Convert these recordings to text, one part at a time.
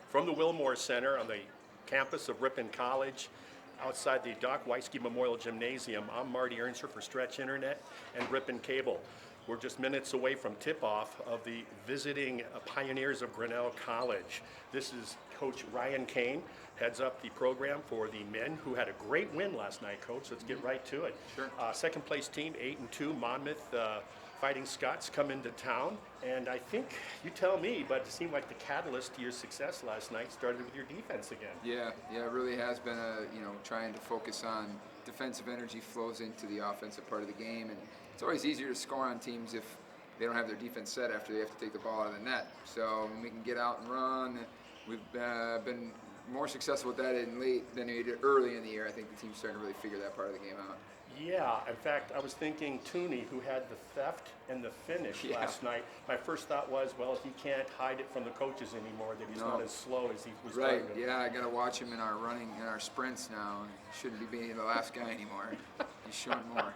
From the Wilmore Center on the campus of Ripon College, outside the Doc Weisky Memorial Gymnasium, I'm Marty Ernster for Stretch Internet and Ripon Cable. We're just minutes away from tip-off of the visiting Pioneers of Grinnell College. This is Coach Ryan Kane, heads up the program for the men who had a great win last night, Coach. Let's get right to it. Sure. Second place team, 8-2, Monmouth Fighting Scots come into town. And I think, you tell me, but it seemed like the catalyst to your success last night started with your defense again. Yeah, it really has been trying to focus on defensive energy flows into the offensive part of the game. And it's always easier to score on teams if they don't have their defense set after they have to take the ball out of the net. So when we can get out and run, we've been more successful with that than we did early in the year. I think the team's starting to really figure that part of the game out. Yeah, in fact, I was thinking Tooney, who had the theft and the finish last night. My first thought was, well, he can't hide it from the coaches anymore, that he's not as slow as he was. Right, yeah, I got to watch him in our sprints now. He shouldn't be being the last guy anymore. He's showing more.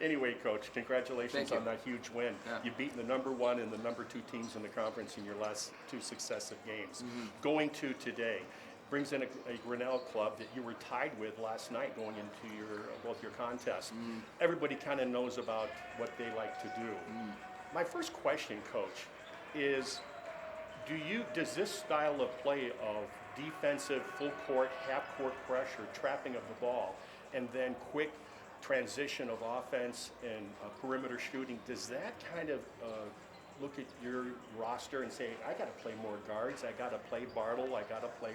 Anyway, Coach, congratulations on that huge win. Yeah. You've beaten the number 1 and the number 2 teams in the conference in your last 2 successive games. Going to today brings in a Grinnell club that you were tied with last night going into both your contests. Everybody kind of knows about what they like to do. My first question, Coach, is does this style of play of defensive, full court, half court pressure, trapping of the ball, and then quick transition of offense and perimeter shooting, does that kind of look at your roster and say, I got to play more guards, I got to play Bartle, I got to play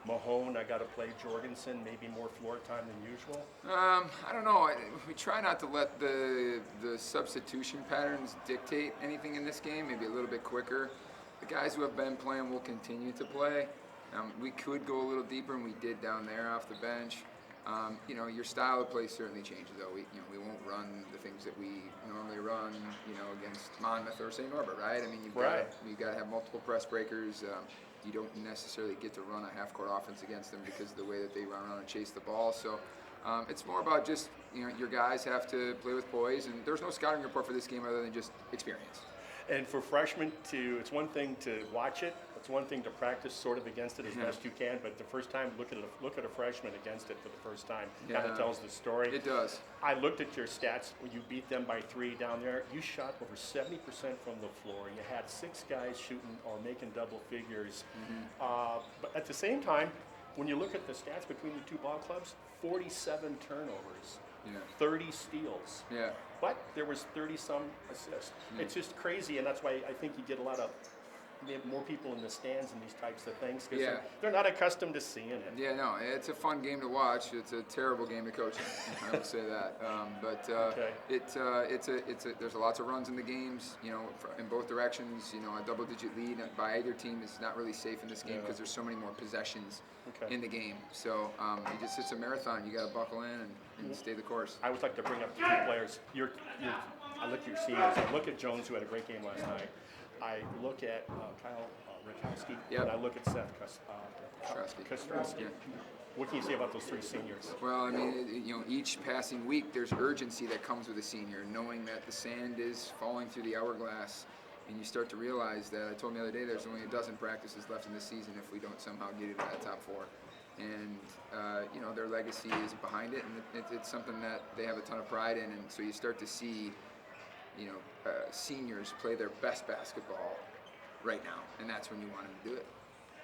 Mahone, I got to play Jorgensen, maybe more floor time than usual? I don't know. We try not to let the substitution patterns dictate anything in this game, maybe a little bit quicker. The guys who have been playing will continue to play. We could go a little deeper, and we did down there off the bench. Your style of play certainly changes, though. We won't run the things that we normally run, against Monmouth or St. Norbert, right? I mean, you've got to have multiple press breakers. You don't necessarily get to run a half-court offense against them because of the way that they run around and chase the ball. So it's more about just, your guys have to play with poise, and there's no scouting report for this game other than just experience. And for freshmen it's one thing to watch it, it's one thing to practice sort of against it as best you can, but the first time, look at a freshman against it for the first time, kind of tells the story. It does. I looked at your stats when you beat them by 3 down there. You shot over 70% from the floor. You had 6 guys shooting or making double figures. But at the same time, when you look at the stats between the 2 ball clubs, 47 turnovers. 30 steals. But there was 30-some assists. It's just crazy, and that's why I think you get more people in the stands and these types of things because they're not accustomed to seeing it. Yeah, no, it's a fun game to watch. It's a terrible game to coach. I would say that. There's lots of runs in the games. In both directions. A double-digit lead by either team is not really safe in this game because there's so many more possessions in the game. So it's a marathon. You got to buckle in and stay the course. I always like to bring up the 2 players. I look at your seniors. I look at Jones, who had a great game last night. I look at Kyle Rakowski, and I look at Seth Kostrowski. What can you say about those 3 seniors? Well, I mean, each passing week there's urgency that comes with a senior, knowing that the sand is falling through the hourglass, and you start to realize that, I told them the other day, there's only a dozen practices left in the season if we don't somehow get into that top 4. And, their legacy is behind it, and it's something that they have a ton of pride in, and so you start to see seniors play their best basketball right now, and that's when you want them to do it.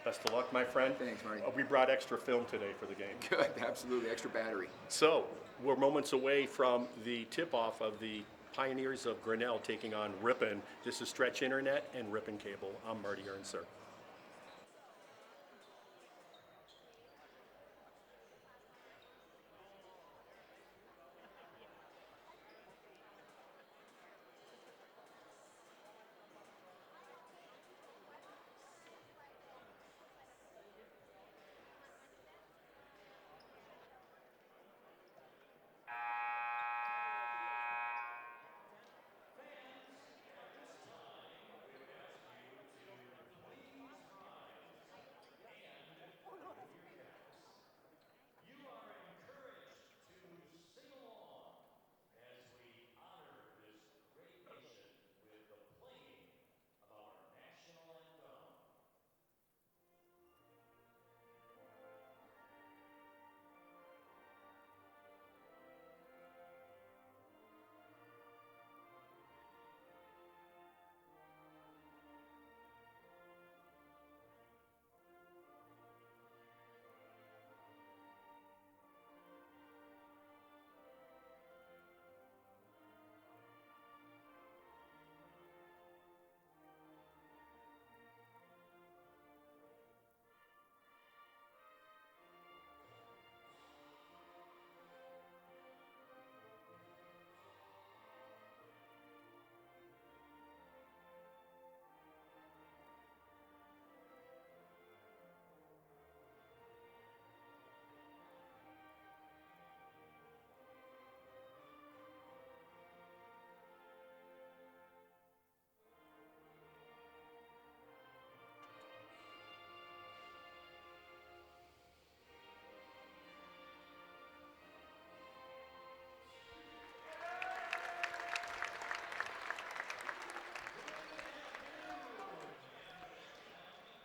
Best of luck, my friend. Thanks, Marty. We brought extra film today for the game. Good, absolutely, extra battery. So, we're moments away from the tip-off of the Pioneers of Grinnell taking on Ripon. This is Stretch Internet and Ripon Cable. I'm Marty Ernster.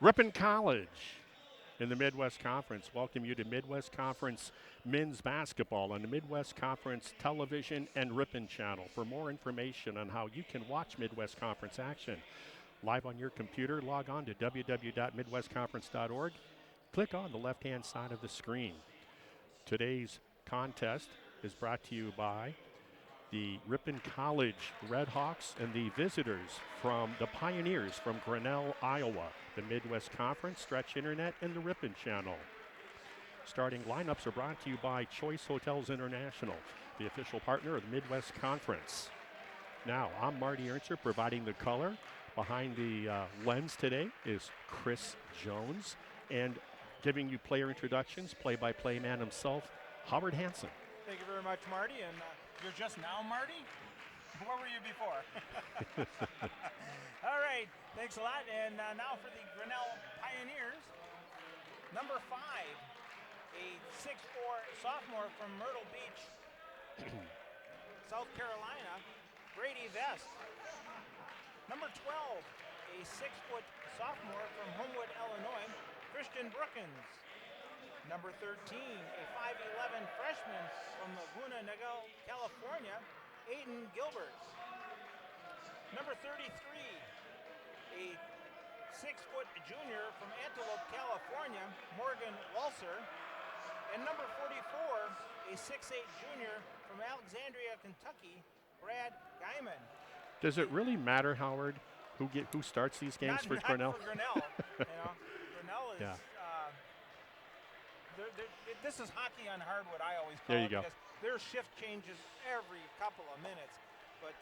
Ripon College in the Midwest Conference welcome you to Midwest Conference men's basketball on the Midwest Conference television and Ripon channel. For more information on how you can watch Midwest Conference action live on your computer, log on to www.midwestconference.org. Click on the left-hand side of the screen. Today's contest is brought to you by the Ripon College Redhawks and the visitors from the Pioneers from Grinnell, Iowa, the Midwest Conference, Stretch Internet, and the Ripon channel. Starting lineups are brought to you by Choice Hotels International, the official partner of the Midwest Conference. Now, I'm Marty Ernster providing the color. Behind the lens today is Chris Jones, and giving you player introductions, play-by-play man himself, Howard Hansen. Thank you very much, Marty. And you're just now Marty? Where were you before? All right, thanks a lot. And now for the Grinnell Pioneers, number 5, a 6'4" sophomore from Myrtle Beach, South Carolina, Brady Vest. Number 12, a 6-foot sophomore from Homewood, Illinois, Christian Brookins. Number 13, a 5'11" freshman from Laguna Niguel, California, Aiden Gilbert. Number 33, a 6-foot junior from Antelope, California, Morgan Walser. And number 44, a 6'8" junior from Alexandria, Kentucky, Brad Guyman. Does it really matter, Howard, who starts these games for Grinnell? Not for Grinnell. Grinnell is. Yeah. This is hockey on hardwood, I always call there you it, go. because their shift changes every couple of minutes. But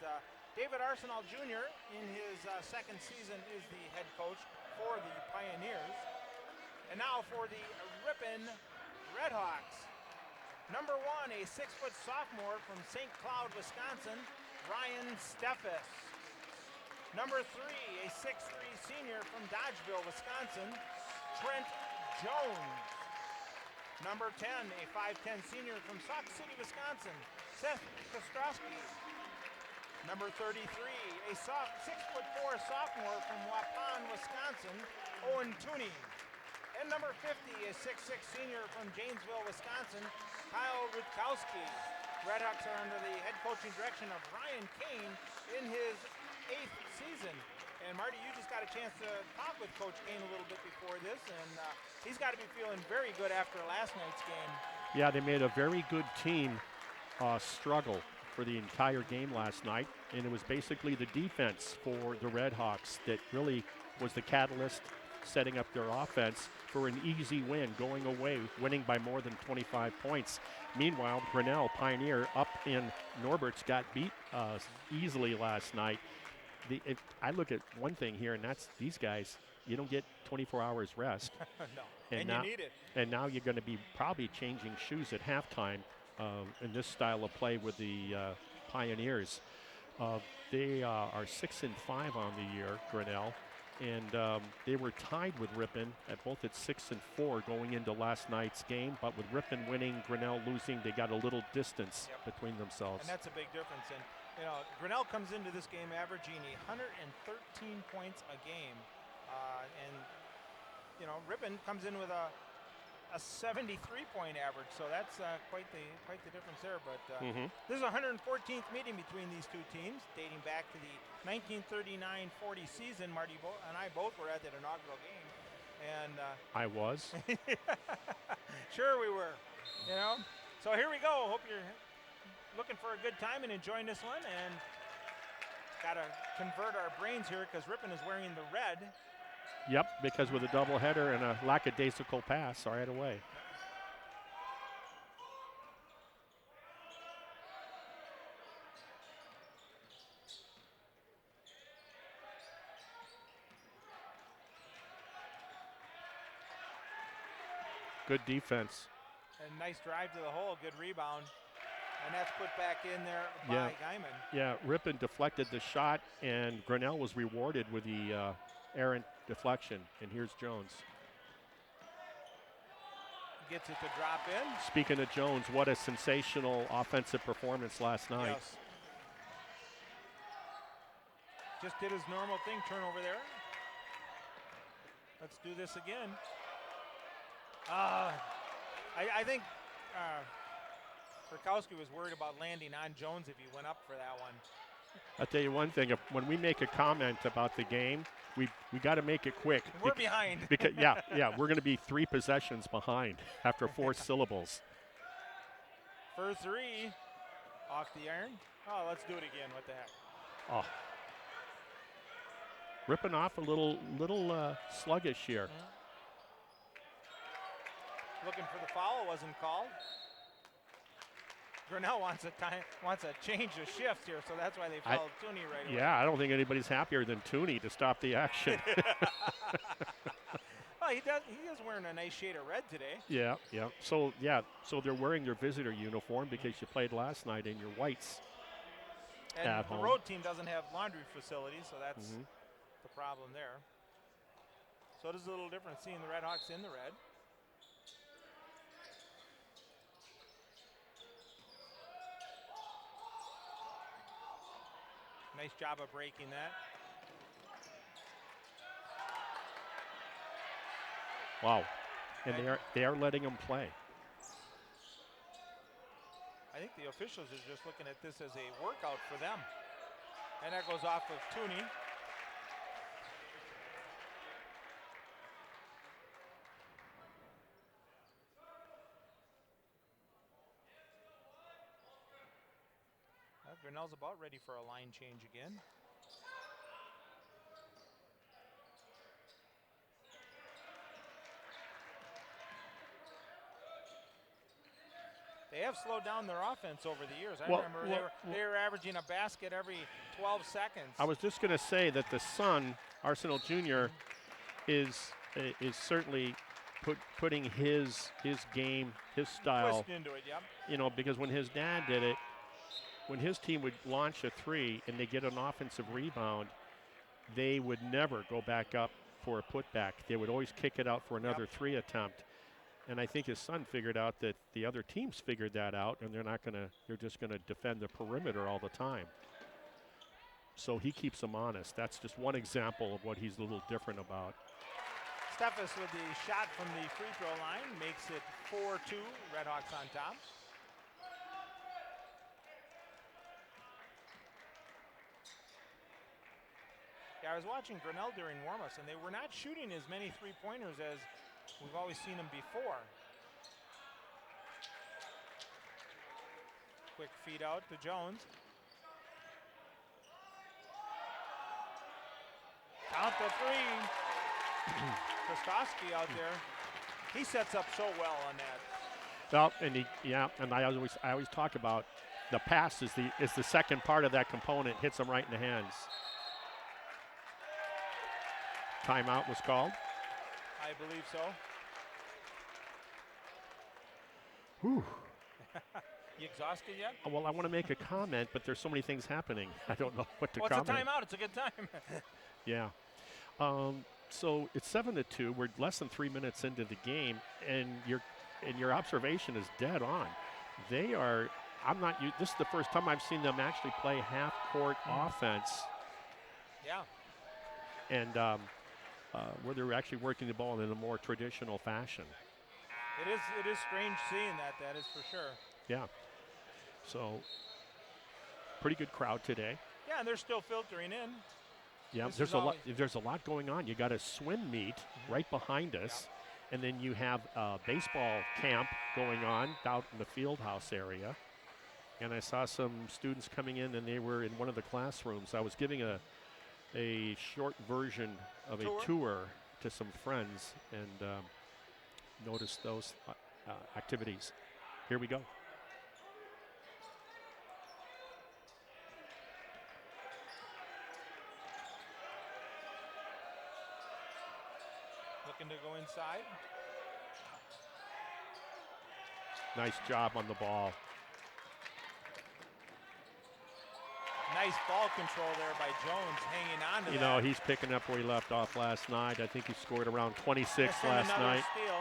David Arsenal Jr. in his second season is the head coach for the Pioneers. And now for the Ripon Redhawks. Number 1, a 6-foot sophomore from St. Cloud, Wisconsin, Ryan Steffes. Number 3, a 6'3" senior from Dodgeville, Wisconsin, Trent Jones. Number 10, a 5'10" senior from Sauk City, Wisconsin, Seth Kostrowski. Number 33, a 6'4" sophomore from Waupun, Wisconsin, Owen Tooney. And number 50, a 6'6" senior from Janesville, Wisconsin, Kyle Rutkowski. Redhawks are under the head coaching direction of Ryan Kane in his 8th season. And Marty, you just got a chance to talk with Coach Kane a little bit before this, and he's got to be feeling very good after last night's game. Yeah, they made a very good team struggle for the entire game last night, and it was basically the defense for the Redhawks that really was the catalyst, setting up their offense for an easy win, going away, winning by more than 25 points. Meanwhile, Grinnell Pioneer up in Norbert's got beat easily last night. I look at one thing here, and that's these guys, you don't get 24 hours rest. No, and you need it. And now you're going to be probably changing shoes at halftime in this style of play with the Pioneers. They are 6-5 on the year, Grinnell, and they were tied with Ripon at 6-4 going into last night's game. But with Ripon winning, Grinnell losing, they got a little distance between themselves. And that's a big difference. And Grinnell comes into this game averaging 113 points a game, and Ripon comes in with a 73-point average. So that's quite the difference there. But this is the 114th meeting between these two teams, dating back to the 1939-40 season. Marty and I both were at that inaugural game, and I was. Sure we were. So here we go. Hope you're looking for a good time and enjoying this one, and got to convert our brains here because Ripon is wearing the red. Yep, because with a doubleheader and a lackadaisical pass right away. Good defense. And nice drive to the hole, good rebound. And that's put back in there by Guyman. Yeah, Ripon deflected the shot, and Grinnell was rewarded with the errant deflection. And here's Jones. Gets it to drop in. Speaking of Jones, what a sensational offensive performance last night. Yes. Just did his normal thing, turn over there. Let's do this again. I think Kurkowski was worried about landing on Jones if he went up for that one. I'll tell you one thing, when we make a comment about the game, we got to make it quick. We're behind. Because we're going to be 3 possessions behind after 4 syllables. For 3, off the iron. Oh, let's do it again. What the heck? Oh. Ripping off a little sluggish here. Looking for the foul, wasn't called. Grinnell wants a change of shifts here, so that's why they fouled Tooney right away. Yeah, I don't think anybody's happier than Tooney to stop the action. Well, he is wearing a nice shade of red today. Yeah. So they're wearing their visitor uniform because you played last night in your whites and at the home. road team doesn't have laundry facilities, so that's the problem there. So it is a little different seeing the Redhawks in the red. Nice job of breaking that. Wow. And they are letting them play. I think the officials are just looking at this as a workout for them. And that goes off of Tooney. Grinnell's about ready for a line change again. They have slowed down their offense over the years. I remember they were averaging a basket every 12 seconds. I was just going to say that the son, Arsenal Jr., is certainly putting his game, his style. Twist into it, yep. You know, because when his dad did it, when his team would launch a 3 and they get an offensive rebound, they would never go back up for a putback. They would always kick it out for another 3 attempt. And I think his son figured out that the other teams figured that out, and they're just gonna defend the perimeter all the time. So he keeps them honest. That's just one example of what he's a little different about. Steffes with the shot from the free throw line makes it 4-2. Redhawks on top. Yeah, I was watching Grinnell during warm-ups, and they were not shooting as many three-pointers as we've always seen them before. Quick feed out to Jones. Count the 3. Koskowski out there. He sets up so well on that. Well, and I always talk about the pass is the second part of that component. Hits them right in the hands. Timeout was called. I believe so. Whew. You exhausted yet? Well, I want to make a comment, but there's so many things happening. I don't know what to comment. It's a timeout. It's a good time. Yeah. So it's 7-2. We're less than 3 minutes into the game, and your observation is dead on. They are. This is the first time I've seen them actually play half-court offense. Yeah. And where they're actually working the ball in a more traditional fashion. It is strange seeing that. That is for sure. Yeah. So pretty good crowd today. Yeah, and they're still filtering in. Yeah, there's a lot going on. You got a swim meet right behind us, and then you have a baseball camp going on out in the field house area. And I saw some students coming in, and they were in one of the classrooms. I was giving a short version of a tour to some friends, and noticed those activities. Here we go. Looking to go inside. Nice job on the ball. Nice ball control there by Jones, hanging on to that. You know, he's picking up where he left off last night. I think he scored around 26 last night. Steal.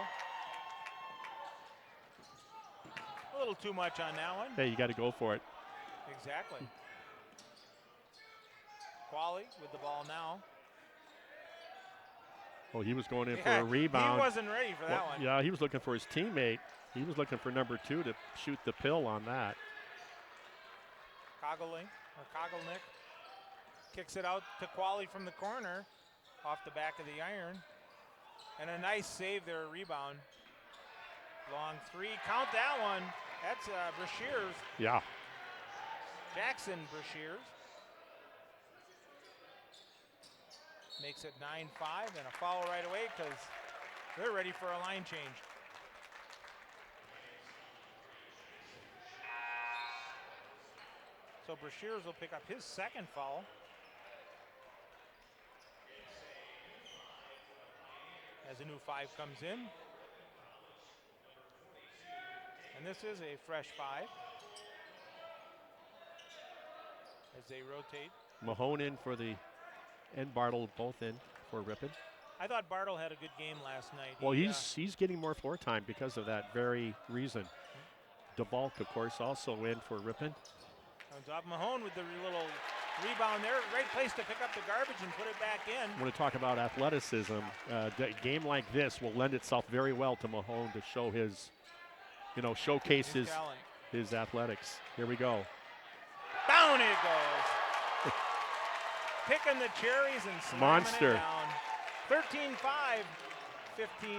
A little too much on that one. Hey, you got to go for it. Exactly. Qualley with the ball now. Oh, he was going in for a rebound. He wasn't ready for that one. Yeah, he was looking for his teammate. He was looking for number 2 to shoot the pill on that. Kogelnick kicks it out to Qualley from the corner, off the back of the iron. And a nice save there, rebound. Long 3, count that one. That's Brashears. Yeah. Jackson Brashears. Makes it 9-5 and a foul right away because they're ready for a line change. So Brashears will pick up his second foul. As a new 5 comes in. And this is a fresh 5. As they rotate. Mahone in for the, and Bartle both in for Ripon. I thought Bartle had a good game last night. Well, he's getting more floor time because of that very reason. DeValk, of course, also in for Ripon. Comes off Mahone with the little rebound there. Great place to pick up the garbage and put it back in. I want to talk about athleticism. A game like this will lend itself very well to Mahone to show his, showcase his athletics. Here we go. Down it goes. Picking the cherries and slamming Monster. it down. 13-5. 15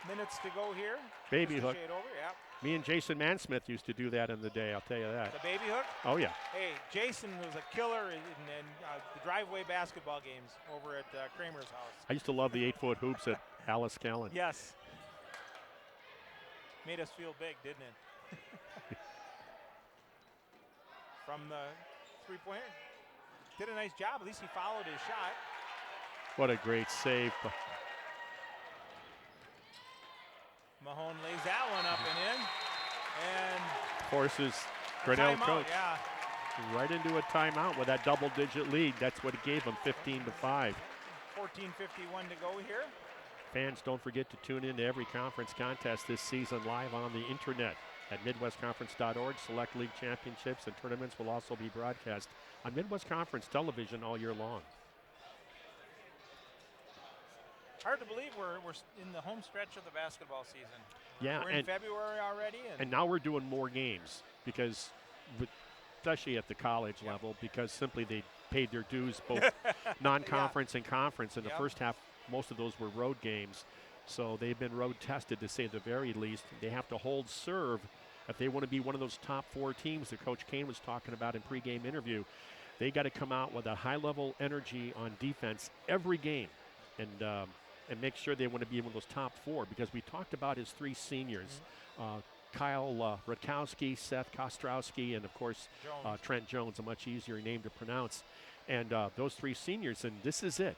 minutes to go here. Baby Just a hook. shade over, yeah. Me and Jason Mansmith used to do that in the day, I'll tell you that. The baby hook? Oh, yeah. Hey, Jason was a killer in the driveway basketball games over at Kramer's house. I used to love the 8-foot hoops at Alice Callan. Yes. Made us feel big, didn't it? From the three-pointer. Did a nice job. At least he followed his shot. What a great save. Mahone lays that one up and in. And Forces Grinnell timeout, coach yeah. right into a timeout with that double-digit lead. That's what it gave them, 15-5. 14:51 to go here. Fans, don't forget to tune in to every conference contest this season live on the internet at MidwestConference.org. Select league championships and tournaments will also be broadcast on Midwest Conference television all year long. Hard to believe we're in the home stretch of the basketball season. Yeah, we're in February already. And now we're doing more games because, especially at the college level, because simply they paid their dues both non-conference and conference. In the first half, most of those were road games. So they've been road tested, to say the very least. They have to hold serve if they want to be one of those top 4 teams that Coach Kane was talking about in pregame interview. They got to come out with a high-level energy on defense every game and make sure they want to be one of those top 4, because we talked about his 3 seniors, Kyle Rutkowski, Seth Kostrowski, and, of course, Trent Jones, a much easier name to pronounce. And those 3 seniors, and this is it.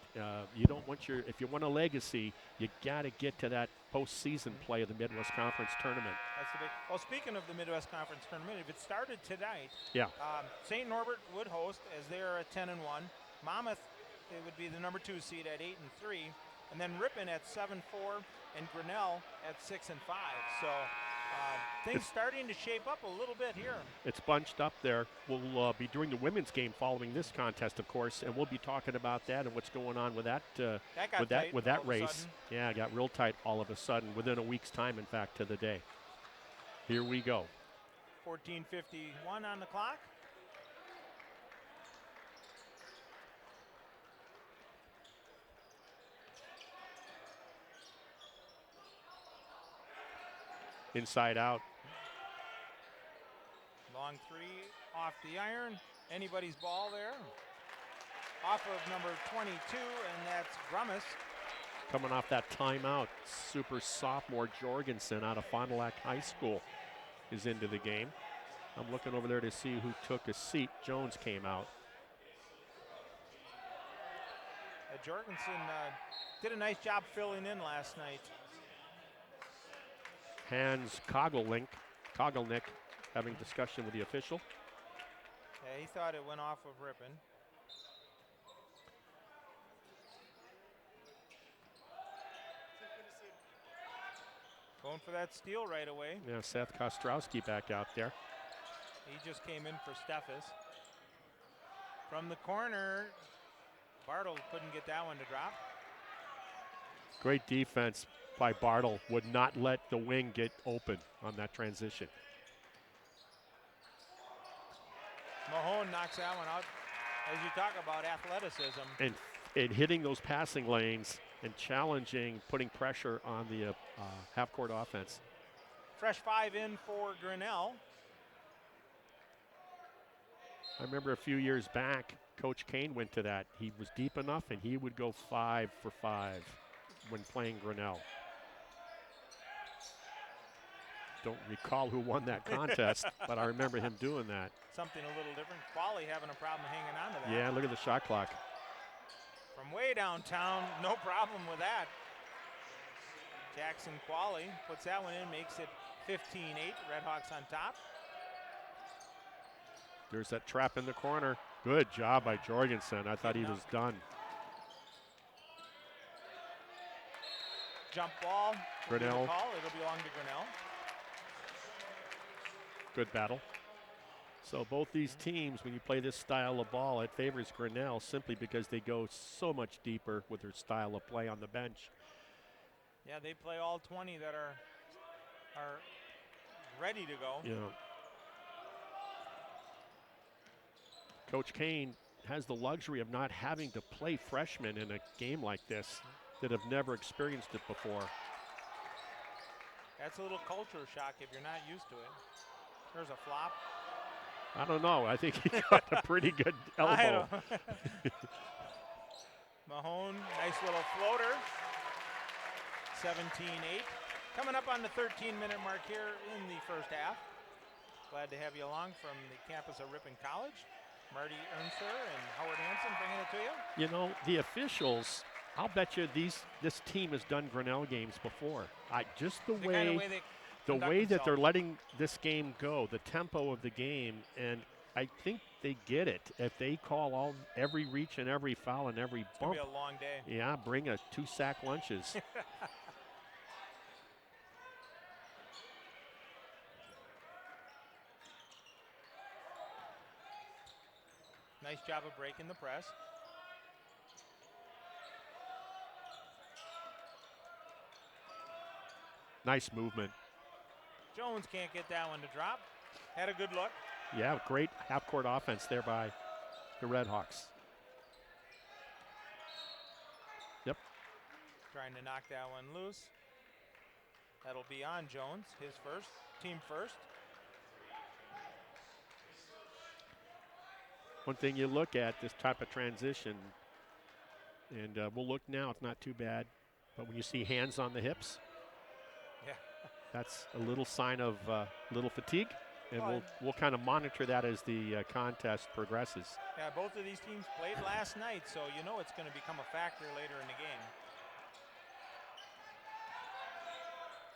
You don't want if you want a legacy, you got to get to that postseason play of the Midwest Conference tournament. That's the big. Well, speaking of the Midwest Conference tournament, if it started tonight, yeah, St. Norbert would host, as they are at 10-1. Monmouth, it would be the number 2 seed at 8-3, and then Ripon at 7-4, and Grinnell at 6-5. So things starting to shape up a little bit here. It's bunched up there. We'll be doing the women's game following this contest, of course, and we'll be talking about that and what's going on with that with that race. Yeah, it got real tight all of a sudden within a week's time, in fact, to the day. Here we go. 14:51 on the clock. Inside out. Long 3 off the iron. Anybody's ball there. Off of number 22, and that's Grummis. Coming off that timeout, super sophomore Jorgensen out of Fond du Lac High School is into the game. I'm looking over there to see who took a seat. Jones came out. Jorgensen did a nice job filling in last night. Hans Kogelnick having discussion with the official. Yeah, he thought it went off of Ripon. Going for that steal right away. Yeah, Seth Kostrowski back out there. He just came in for Steffes. From the corner, Bartle couldn't get that one to drop. Great defense by Bartle. Would not let the wing get open on that transition. Mahone knocks that one out. As you talk about athleticism. And hitting those passing lanes and challenging, putting pressure on the half-court offense. Fresh 5 in for Grinnell. I remember a few years back, Coach Kane went to that. He was deep enough, and he would go 5 for 5 when playing Grinnell. Don't recall who won that contest, but I remember him doing that. Something a little different. Qualley having a problem hanging on to that. Yeah, look at the shot clock. From way downtown, no problem with that. Jackson Qualley puts that one in, makes it 15-8. Redhawks on top. There's that trap in the corner. Good job by Jorgensen. I thought he was done. Jump ball. Grinnell. It'll belong to Grinnell. Good battle. So both these teams, when you play this style of ball, it favors Grinnell simply because they go so much deeper with their style of play on the bench. Yeah, they play all 20 that are ready to go. You know, Coach Kane has the luxury of not having to play freshmen in a game like this that have never experienced it before. That's a little culture shock if you're not used to it. There's a flop. I don't know. I think he got a pretty good elbow. Mahone, nice little floater. 17-8. Coming up on the 13-minute mark here in the first half. Glad to have you along from the campus of Ripon College. Marty Ernster and Howard Hansen bringing it to you. You know, the officials, I'll bet you this team has done Grinnell games before. Just the way that they're letting this game go, the tempo of the game, and I think they get it. If they call every reach and every foul and every bump, it's gonna be a long day. Yeah, bring 2 sack lunches. Nice job of breaking the press. Nice movement. Jones can't get that one to drop. Had a good look. Yeah, great half-court offense there by the Redhawks. Yep. Trying to knock that one loose. That'll be on Jones, his first, team first. One thing you look at, this type of transition, and we'll look now, it's not too bad, but when you see hands on the hips, yeah, that's a little sign of little fatigue, and we'll kind of monitor that as the contest progresses. Yeah, both of these teams played last night, so you know it's going to become a factor later in the game.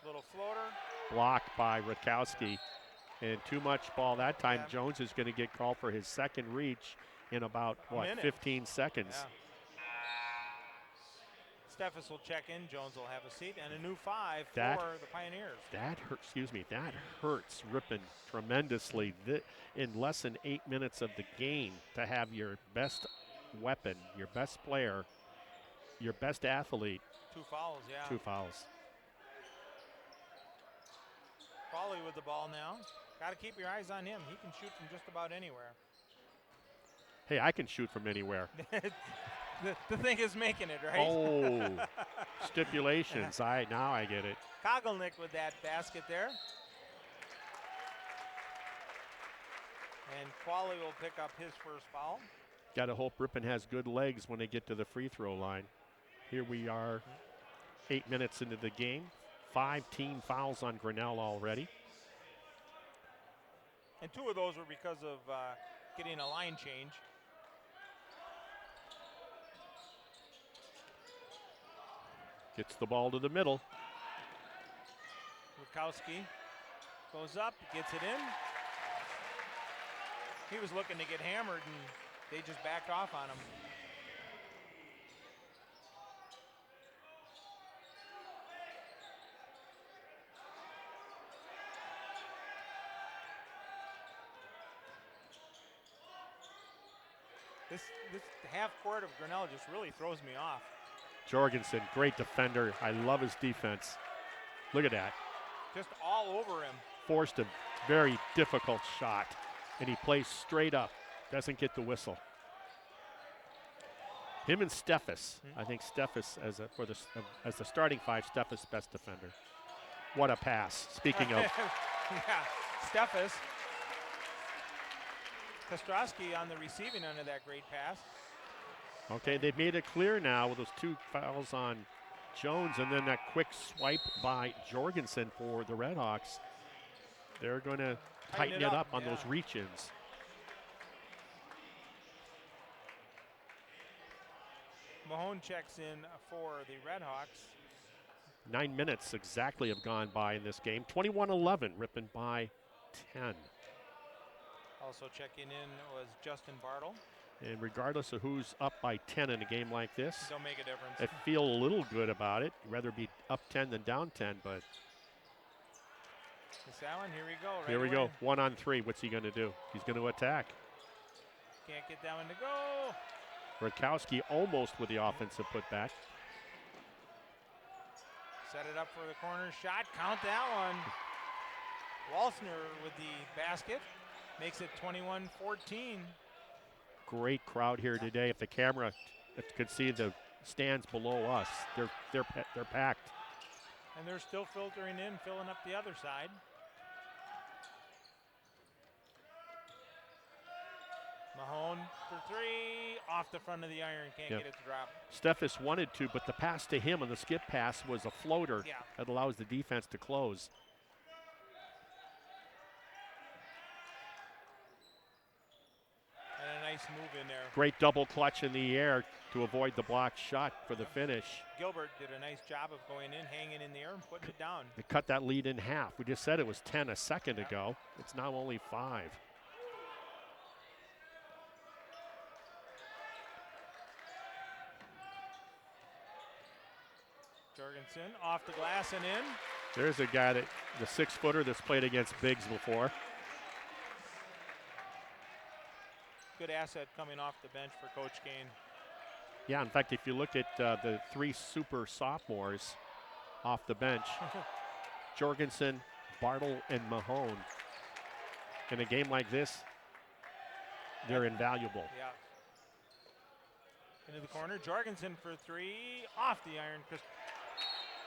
Little floater. Blocked by Rutkowski. And too much ball that time. Yeah. Jones is going to get called for his second reach in about, 15 seconds. Yeah. Steffes will check in. Jones will have a seat. And a new 5 for the Pioneers. That hurts Ripon tremendously. In less than 8 minutes of the game, to have your best weapon, your best player, your best athlete. 2 fouls, yeah. 2 fouls. Qualley with the ball now. Got to keep your eyes on him. He can shoot from just about anywhere. Hey, I can shoot from anywhere. the thing is making it, right? Oh, stipulations. Now I get it. Kogelnick with that basket there. And Qualley will pick up his first foul. Got to hope Ripon has good legs when they get to the free throw line. Here we are, 8 minutes into the game. 5 team fouls on Grinnell already. And 2 of those were because of getting a line change. Gets the ball to the middle. Rutkowski goes up, gets it in. He was looking to get hammered, and they just backed off on him. This half court of Grinnell just really throws me off. Jorgensen, great defender. I love his defense. Look at that. Just all over him. Forced a very difficult shot, and he plays straight up. Doesn't get the whistle. Him and Steffes. I think Steffes as the starting five, Steffes best defender. What a pass. Speaking of, Yeah, Steffes. Kostrowski on the receiving end of that great pass. okay, they've made it clear now with those 2 fouls on Jones and then that quick swipe by Jorgensen for the Redhawks. They're going to tighten it up on those reach-ins. Mahone checks in for the Redhawks. 9 minutes exactly have gone by in this game. 21-11, Ripon by 10. Also checking in was Justin Bartle. And regardless of who's up by 10 in a game like this, Don't make a difference. I feel a little good about it. Rather be up 10 than down 10, but Miss Allen, here we go. Right here we away. go. 1 on 3. What's he going to do? He's going to attack. Can't get that one to go. Rutkowski almost with the offensive putback. Set it up for the corner shot. Count that one. Walsner with the basket. Makes it 21-14. Great crowd here today. If the camera could see the stands below us, they're packed. And they're still filtering in, filling up the other side. Mahone for 3. Off the front of the iron. Can't get it to drop. Steffes wanted to, but the pass to him on the skip pass was a floater that allows the defense to close. And a nice move in there. Great double clutch in the air to avoid the blocked shot for the finish. Gilbert did a nice job of going in, hanging in the air, and putting it down. They cut that lead in half. We just said it was 10 a second ago. It's now only 5. Jorgensen off the glass and in. There's a guy the 6-footer that's played against bigs before. Good asset coming off the bench for Coach Kane. Yeah, in fact, if you look at the 3 super sophomores off the bench, Jorgensen, Bartle, and Mahone, in a game like this, they're invaluable. Yeah. Into the corner, Jorgensen for 3, off the iron.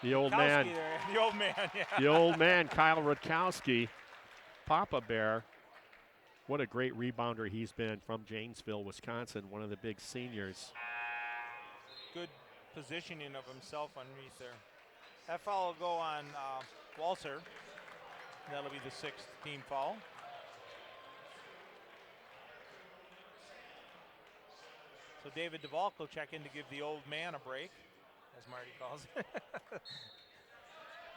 The old man. There. The old man, yeah. The old man, Kyle Rutkowski, Papa Bear. What a great rebounder he's been from Janesville, Wisconsin, one of the big seniors. Good positioning of himself underneath there. That foul will go on Walser. That'll be the 6th team foul. So David DeValk will check in to give the old man a break, as Marty calls it.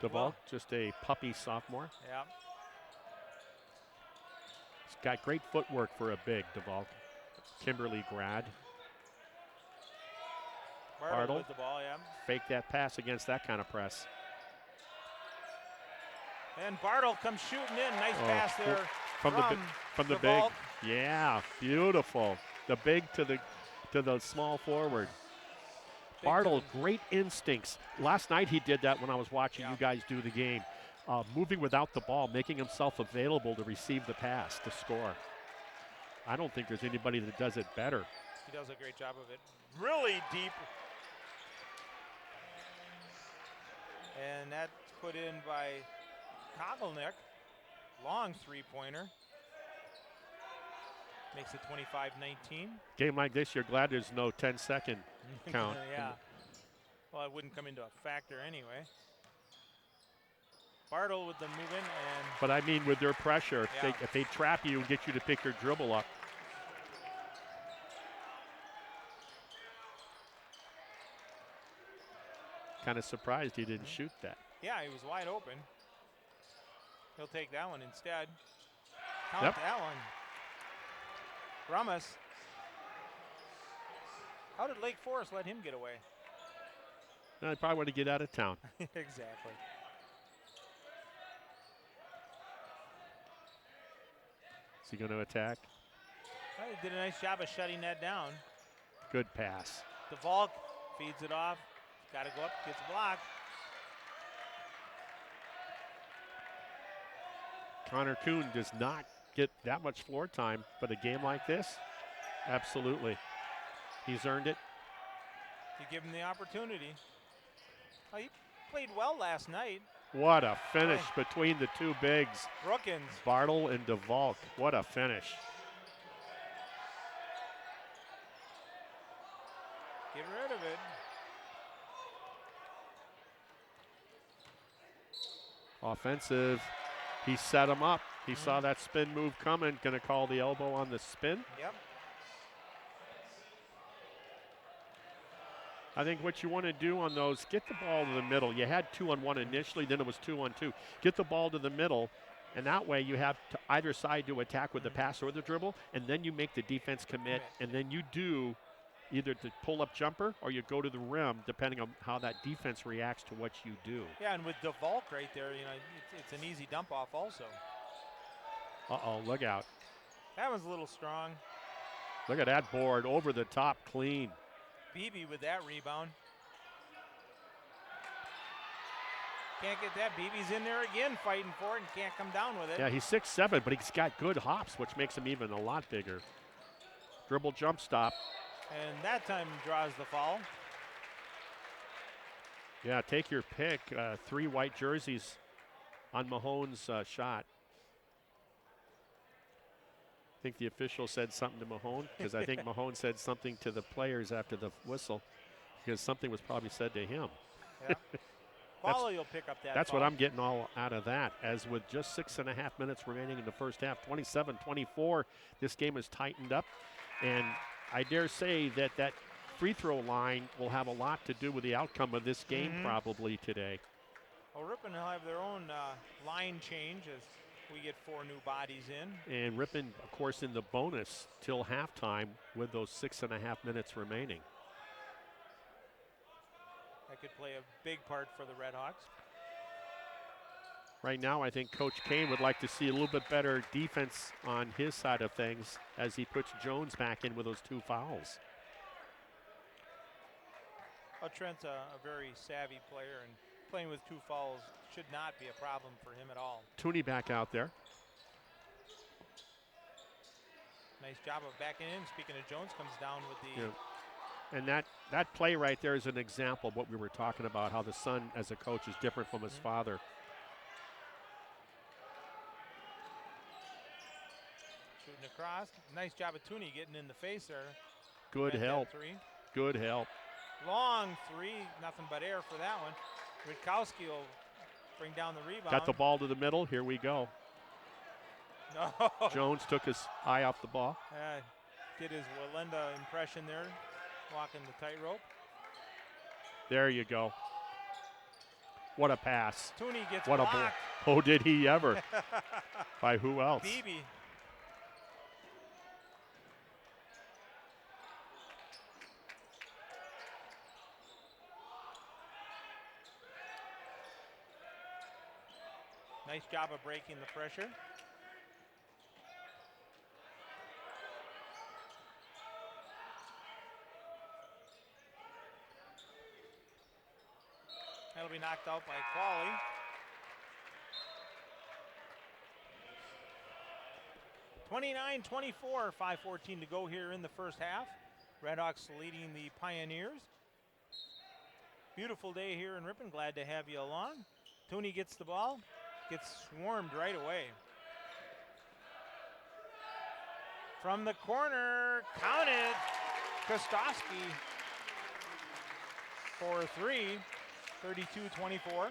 DeValk, just a puppy sophomore. Yeah. He's got great footwork for a big, DeValk. Kimberly grad. Bartle with the ball, yeah. Fake that pass against that kind of press. And Bartle comes shooting in. Nice pass there from the big. DeValk. Yeah, beautiful. The big to the small forward. Bartle, great instincts. Last night he did that when I was watching you guys do the game. Moving without the ball, making himself available to receive the pass, to score. I don't think there's anybody that does it better. He does a great job of it. Really deep. And that's put in by Kogelnick. Long 3-pointer. Makes it 25-19. Game like this, you're glad there's no 10-second count. Yeah. Well, it wouldn't come into a factor anyway. Bartle with the move in, and but I mean with their pressure, if they trap you and get you to pick your dribble up. Kind of surprised he didn't shoot that. Yeah, he was wide open. He'll take that one instead. Count that one. Rummus. How did Lake Forest let him get away? I probably want to get out of town. Exactly. Is he going to attack? Well, he did a nice job of shutting that down. Good pass. DeValk feeds it off. Got to go up, gets blocked. Connor Kuhn does not get that much floor time, but a game like this, absolutely. He's earned it. You give him the opportunity. Oh, he played well last night. What a finish between the two bigs. Brookins. Bartle and DeValk. What a finish. Get rid of it. Offensive. He set him up. He saw that spin move coming. Going to call the elbow on the spin. Yep. I think what you want to do on those, get the ball to the middle. You had 2-on-1 initially, then it was 2-on-2. Get the ball to the middle, and that way you have to either side to attack with the pass or the dribble, and then you make the defense commit, and then you do either the pull-up jumper or you go to the rim, depending on how that defense reacts to what you do. Yeah, and with DeValk right there, you know, it's an easy dump off also. Uh-oh, look out. That one's a little strong. Look at that board, over the top, clean. Beebe with that rebound. Can't get that. Beebe's in there again fighting for it and can't come down with it. Yeah, he's 6'7", but he's got good hops, which makes him even a lot bigger. Dribble jump stop. And that time draws the foul. Yeah, take your pick. 3 white jerseys on Mahone's shot. I think the official said something to Mahone, because I think Mahone said something to the players after the whistle, because something was probably said to him. Yeah. Quali will pick up that. That's foul. what I'm getting all out of that. As with just 6.5 minutes remaining in the first half, 27-24, this game is tightened up. And I dare say that that free throw line will have a lot to do with the outcome of this game probably today. Well, Ripon will have their own line change as we get 4 new bodies in. And Ripon, of course, in the bonus till halftime with those 6.5 minutes remaining. That could play a big part for the Redhawks. Right now, I think Coach Kane would like to see a little bit better defense on his side of things as he puts Jones back in with those 2 fouls. Well, Trent's a very savvy player, and playing with 2 fouls should not be a problem for him at all. Tooney back out there. Nice job of backing in. Speaking of Jones, comes down with the... Yeah. And that play right there is an example of what we were talking about, how the son as a coach is different from his father. Shooting across. Nice job of Tooney getting in the face there. Good Met that help. 3. Good help. Long 3. Nothing but air for that one. Rutkowski will bring down the rebound. Got the ball to the middle. Here we go. No. Jones took his eye off the ball. Did his Walenda impression there, walking the tightrope. There you go. What a pass. Tooney gets What blocked. a ball. Oh, did he ever. By who else? Beebe. Nice job of breaking the pressure. That'll be knocked out by Qualley. (29-24), 5:14 to go here in the first half. Redhawks leading the Pioneers. Beautiful day here in Ripon. Glad to have you along. Tooney gets the ball. Gets swarmed right away. From the corner, count it. Kostowski for 3, 32-24.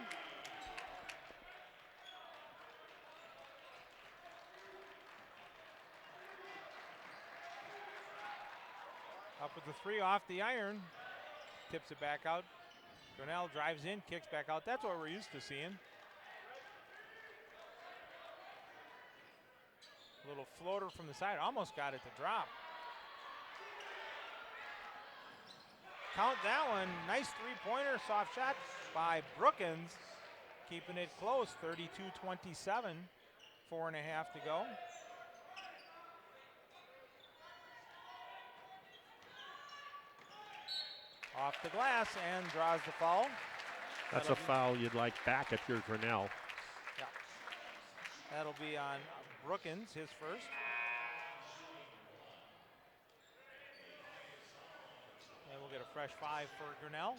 Up with the 3 off the iron. Tips it back out. Grinnell drives in, kicks back out. That's what we're used to seeing. Little floater from the side, almost got it to drop. Count that one, nice 3-pointer, soft shot by Brookins. Keeping it close, 32-27, 4.5 to go. Off the glass and draws the foul. That's a foul you'd like back if you're Grinnell. Yeah. That'll be on Brookins, his first. And we'll get a fresh 5 for Grinnell.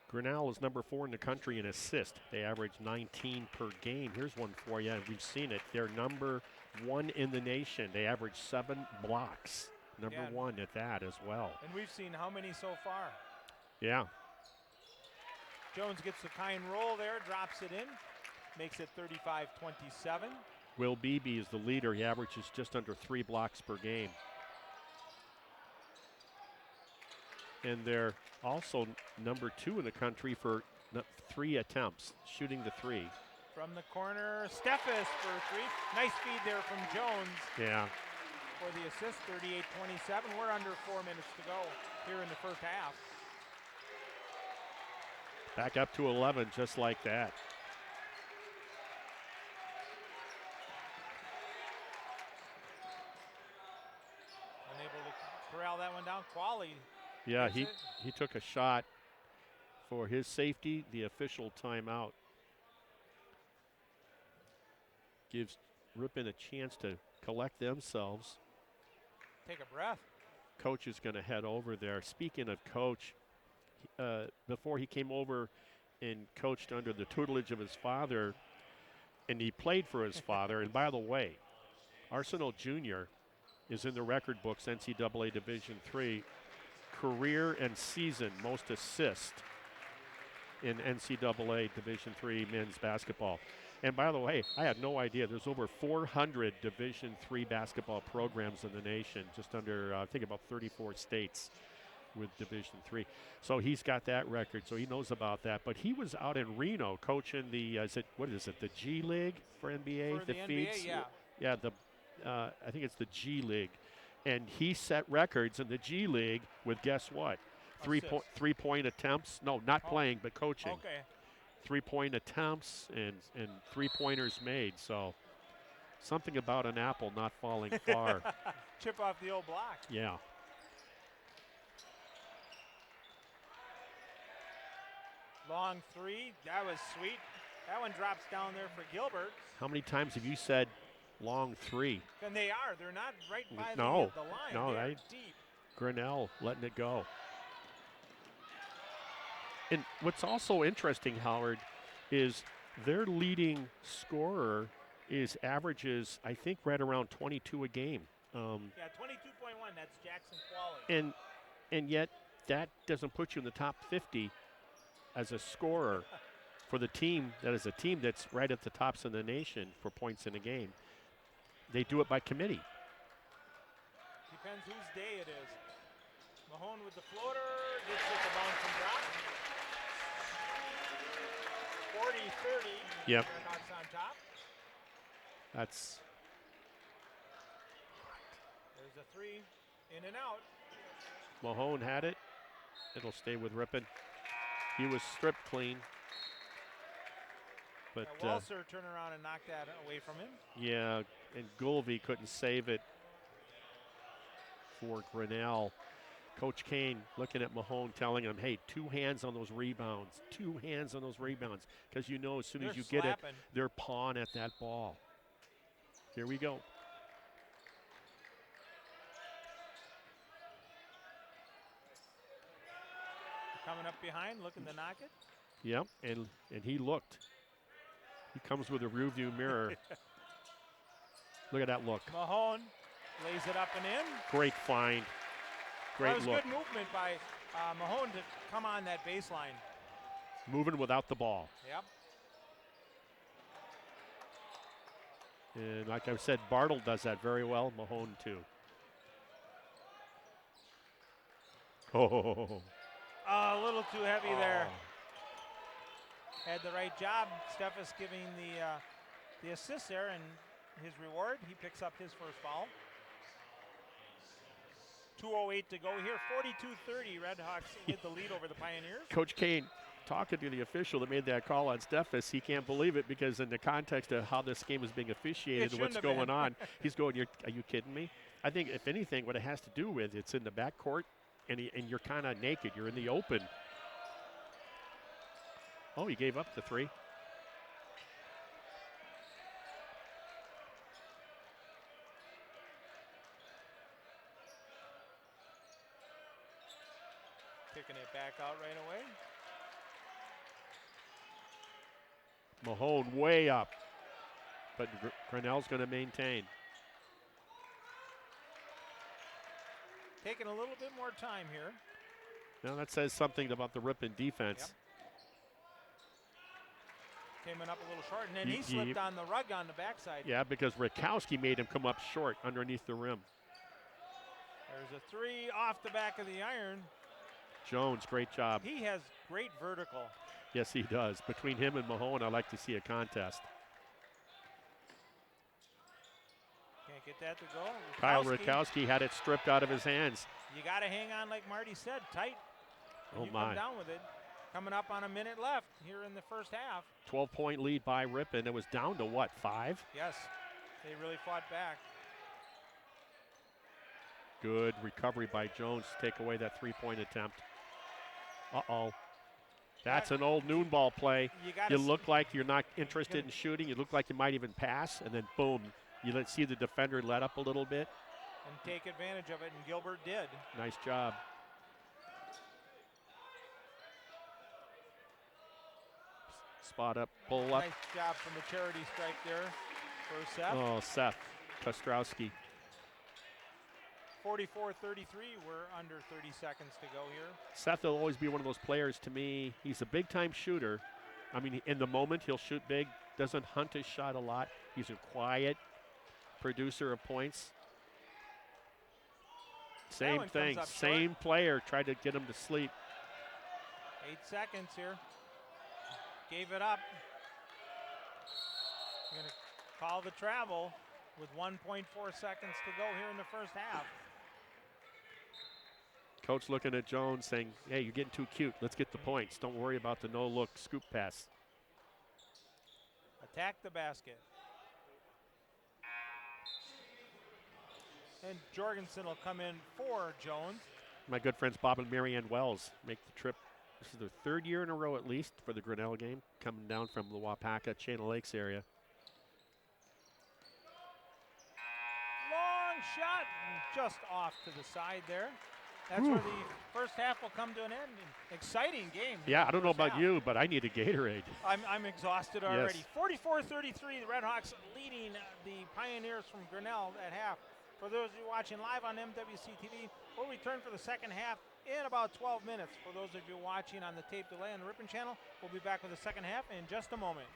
Grinnell is number 4 in the country in assist. They average 19 per game. Here's one for you. We've seen it. They're number 1 in the nation. They average 7 blocks. Number 1 at that as well. And we've seen how many so far. Yeah. Jones gets the kind roll there, drops it in, makes it 35-27. Will Beebe is the leader. He averages just under 3 blocks per game. And they're also number 2 in the country for 3 attempts, shooting the 3. From the corner, Steffes for 3. Nice feed there from Jones. Yeah. For the assist, 38-27. We're under 4 minutes to go here in the first half. Back up to 11 just like that. Unable to corral that one down. Quali. Yeah, he took a shot for his safety, the official timeout. Gives Ripon a chance to collect themselves. Take a breath. Coach is going to head over there. Speaking of coach, before he came over and coached under the tutelage of his father, and he played for his father. And by the way, Arsenal Jr. is in the record books, NCAA Division III, career and season most assist in NCAA Division III men's basketball. And by the way, I had no idea there's over 400 Division III basketball programs in the nation, just under, I think about 34 states with Division III. So he's got that record, so he knows about that. But he was out in Reno coaching the, the G League for NBA? For the NBA, yeah. Yeah, I think it's the G League. And he set records in the G League with, guess what? Three-point attempts. No, not playing, but coaching. Okay. 3-point attempts and 3-pointers made. So something about an apple not falling far. Chip off the old block. Yeah. Long 3. That was sweet. That one drops down there for Gilbert. How many times have you said long 3? And they are. They're not right by the line. No, they're right. Deep. Grinnell letting it go. And what's also interesting, Howard, is their leading scorer averages, I think, right around 22 a game. Yeah, 22.1. That's Jackson Qualley. And yet that doesn't put you in the top 50 as a scorer for the team that is a team that's right at the tops of the nation for points in a game. They do it by committee. Depends whose day it is. Mahone with the floater, gets it to bounce and drop. 40-30. Yep. Knocks on top. There's There's a 3, in and out. Mahone had it. It'll stay with Ripon. He was stripped clean. But Walser turned around and knocked that away from him. Yeah, and Goulvey couldn't save it for Grinnell. Coach Kane looking at Mahone, telling him, hey, 2 hands on those rebounds. 2 hands on those rebounds. Because you know as soon as you get it, they're pawing at that ball. Here we go. Coming up behind, looking to knock it. Yep, and he looked. He comes with a rearview mirror. Look at that look. Mahone lays it up and in. Great find. Great look. That was good movement by Mahone to come on that baseline. Moving without the ball. Yep. And like I said, Bartle does that very well. Mahone too. Oh. A little too heavy there. Had the right job. Steffes giving the assist there, and his reward, he picks up his first foul. 2:08 to go here. 42-30, Redhawks with the lead over the Pioneers. Coach Kane talking to the official that made that call on Steffes. He can't believe it because in the context of how this game is being officiated and what's going on, he's going, are you kidding me? I think, if anything, what it has to do with, it's in the back court, and you're kind of naked. You're in the open. Oh, he gave up the 3. Kicking it back out right away. Mahone way up, but Grinnell's going to maintain. Taking a little bit more time here. Now that says something about the Ripon defense. Yep. Came in up a little short, and then he slipped on the rug on the backside. Yeah, because Rakowski made him come up short underneath the rim. There's a 3 off the back of the iron. Jones, great job. He has great vertical. Yes, he does. Between him and Mahone, I'd like to see a contest. Can't get that to go. Kyle Rakowski had it stripped out of his hands. You got to hang on, like Marty said, tight. Oh, you my. come down with it. Coming up on a minute left here in the first half. 12-point lead by Ripon. It was down to, what, 5? Yes, they really fought back. Good recovery by Jones to take away that 3-point attempt. Uh-oh. That's an old noon ball play. You look like you're not interested in shooting. You look like you might even pass, and then boom, you see the defender let up a little bit. And take advantage of it, and Gilbert did. Nice job. Spot up, pull up. Nice job from the charity stripe there for Seth. Oh, Seth Kostrowski. 44-33, we're under 30 seconds to go here. Seth will always be one of those players to me. He's a big-time shooter. I mean, in the moment, he'll shoot big. Doesn't hunt his shot a lot. He's a quiet producer of points. Same thing. Same player tried to get him to sleep. 8 seconds here. Gave it up. Going to call the travel with 1.4 seconds to go here in the first half. Coach looking at Jones saying, hey, you're getting too cute. Let's get the points. Don't worry about the no-look scoop pass. Attack the basket. And Jorgensen will come in for Jones. My good friends Bob and Marianne Wells make the trip. This is their 3rd year in a row at least for the Grinnell game, coming down from the Wapaka, Channel Lakes area. Long shot, just off to the side there. That's where the first half will come to an end. Exciting game. Yeah, I don't know about you, but I need a Gatorade. I'm exhausted already. Yes. 44-33, the Redhawks leading the Pioneers from Grinnell at half. For those of you watching live on MWC TV, we'll return for the second half in about 12 minutes. For those of you watching on the tape delay on the Ripon channel, we'll be back with the second half in just a moment.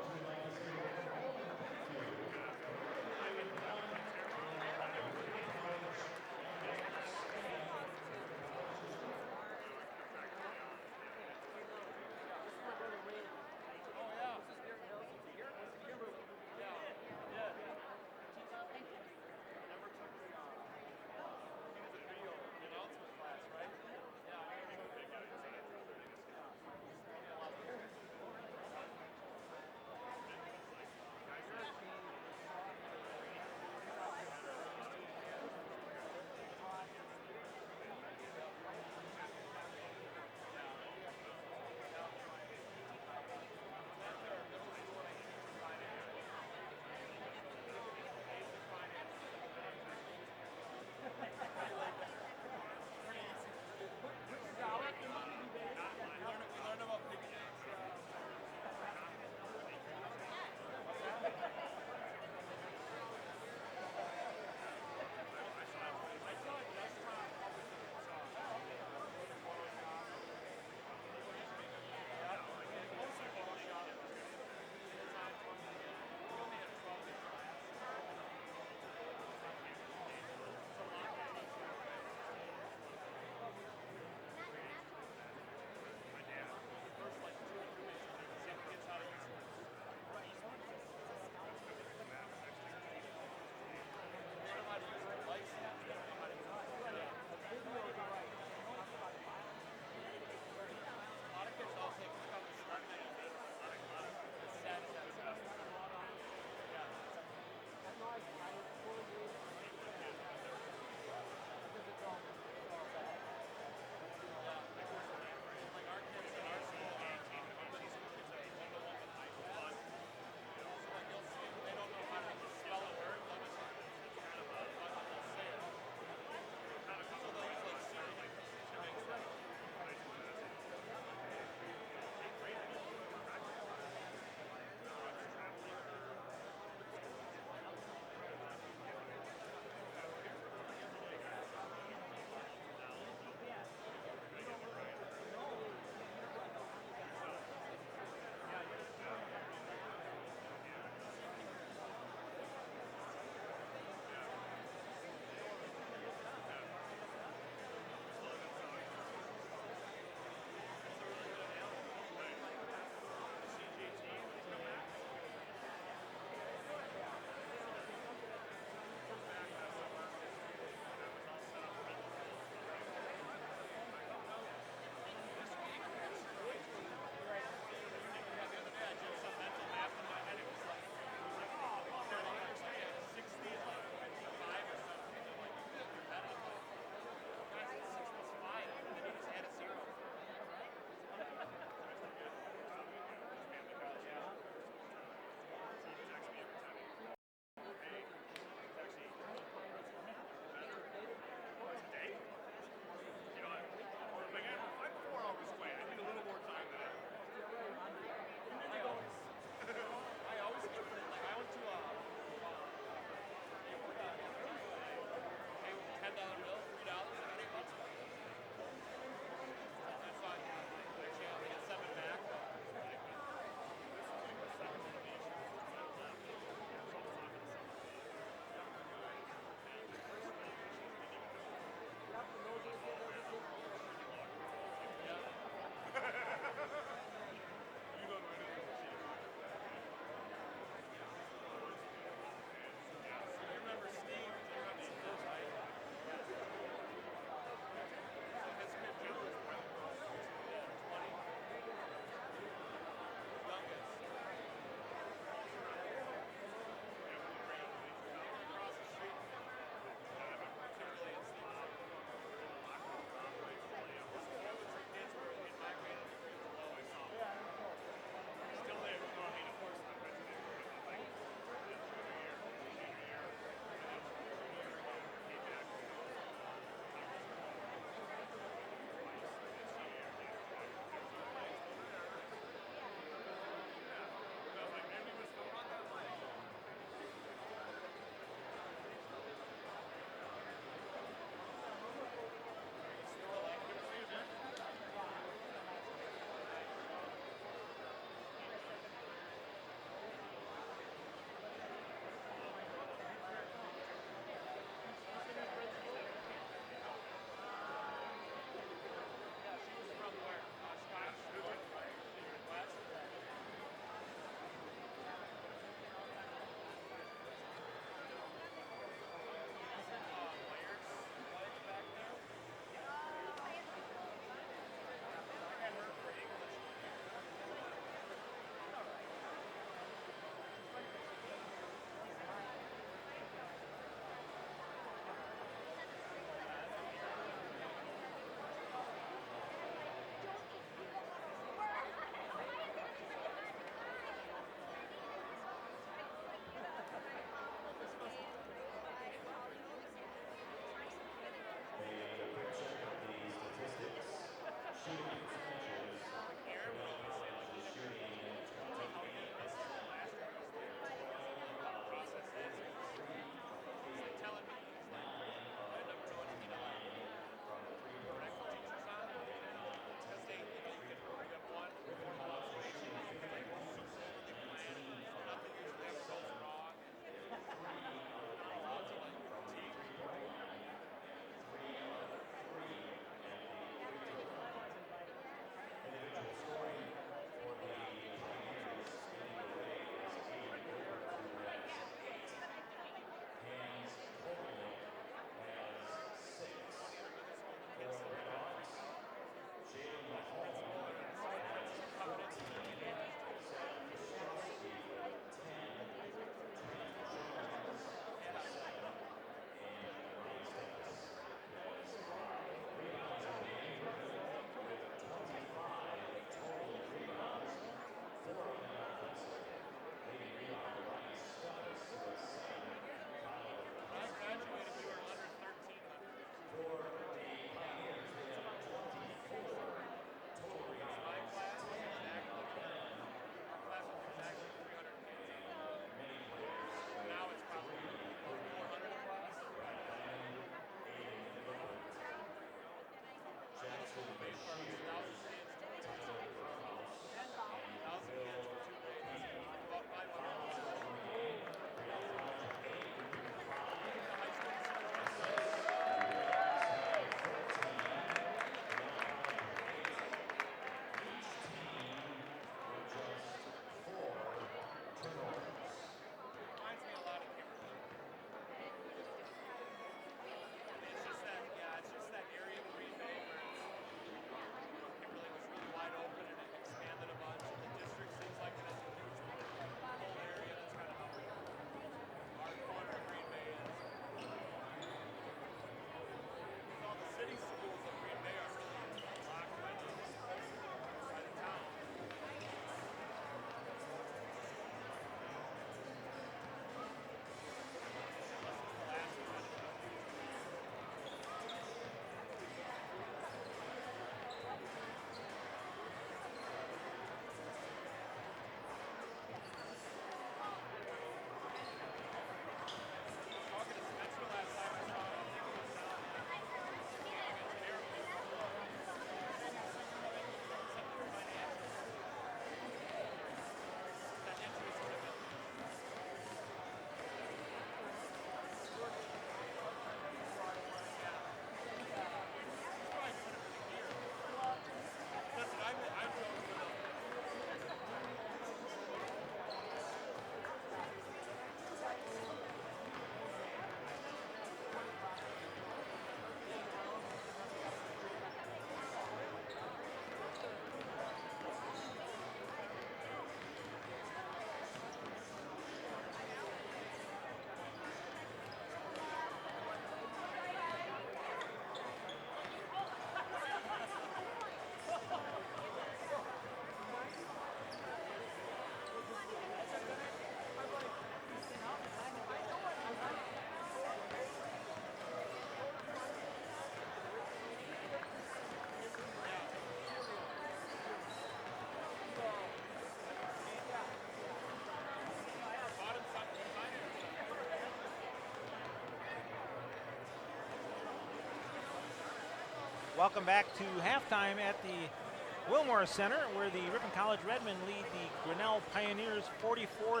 Welcome back to halftime at the Wilmore Center, where the Ripon College Redmen lead the Grinnell Pioneers 44-33.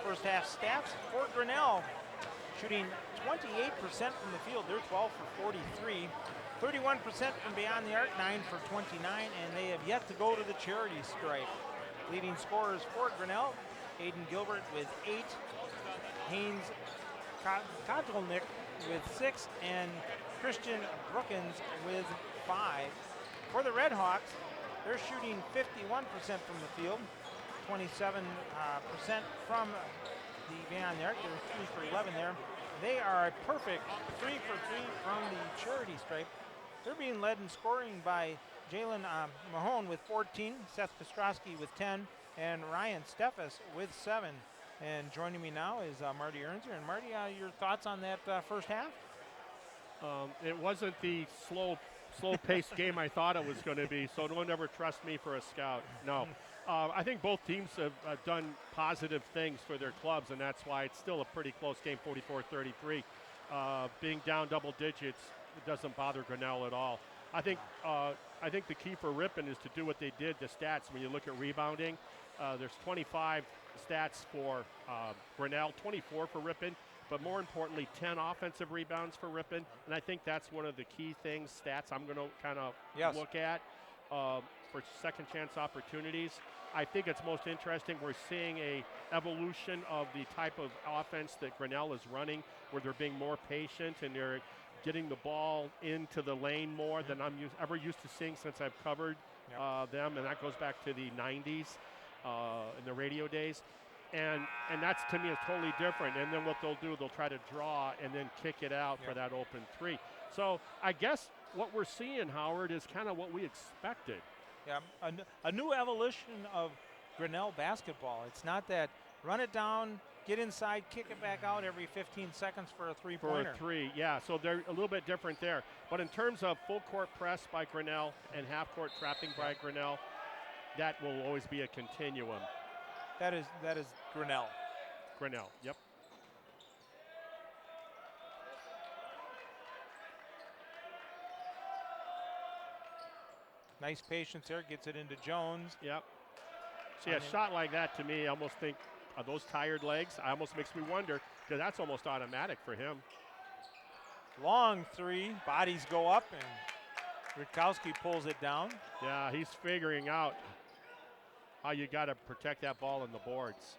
First half stats for Grinnell, shooting 28% from the field. They're 12 for 43. 31% from beyond the arc, 9 for 29, and they have yet to go to the charity stripe. Leading scorers for Grinnell, Aiden Gilbert with 8, Haynes Kodzelnik with 6, and Christian Brookins with 5. For the Red Hawks, they're shooting 51% from the field, 27% from the beyond the arc. They're 3 for 11 there. They are a perfect 3 for 3 from the charity stripe. They're being led in scoring by Jalen Mahone with 14, Seth Kostrowski with 10, and Ryan Steffes with 7. And joining me now is Marty Ernzer. And Marty, your thoughts on that first half? It wasn't the slow-paced game I thought it was going to be, so don't ever trust me for a scout. No. I think both teams have done positive things for their clubs, and that's why it's still a pretty close game, 44-33. Being down double digits, it doesn't bother Grinnell at all. I think the key for Ripon is to do what they did, the stats. When you look at rebounding, there's 25 stats for Grinnell, 24 for Ripon, but more importantly, 10 offensive rebounds for Ripon. And I think that's one of the key things, stats I'm going to kind of look at for second chance opportunities. I think it's most interesting. We're seeing a evolution of the type of offense that Grinnell is running, where they're being more patient and they're getting the ball into the lane more than I'm ever used to seeing since I've covered them, and that goes back to the 90s in the radio days. And that's, to me, is totally different. And then what they'll do, they'll try to draw and then kick it out for that open 3. So I guess what we're seeing, Howard, is kind of what we expected. Yeah, a new evolution of Grinnell basketball. It's not that run it down, get inside, kick it back out every 15 seconds for a three-pointer. For a 3, yeah. So they're a little bit different there. But in terms of full court press by Grinnell and half court trapping by Grinnell, that will always be a continuum. That is Grinnell. Grinnell, yep. Nice patience there, gets it into Jones. Yep. See, a shot like that, to me, I almost think, are those tired legs? I almost makes me wonder, because that's almost automatic for him. Long 3, bodies go up, and Rutkowski pulls it down. Yeah, he's figuring out how you got to protect that ball in the boards.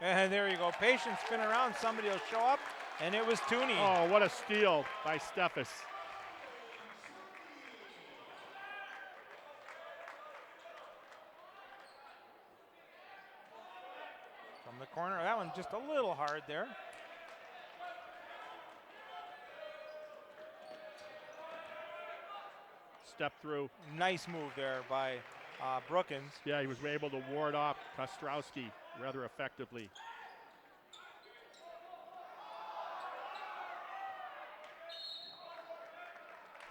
And there you go. Patience, spin around. Somebody will show up, and it was Tooney. Oh, what a steal by Steffes. From the corner. That one just a little hard there. Step through. Nice move there by Brookins. Yeah, he was able to ward off Kostrowski rather effectively.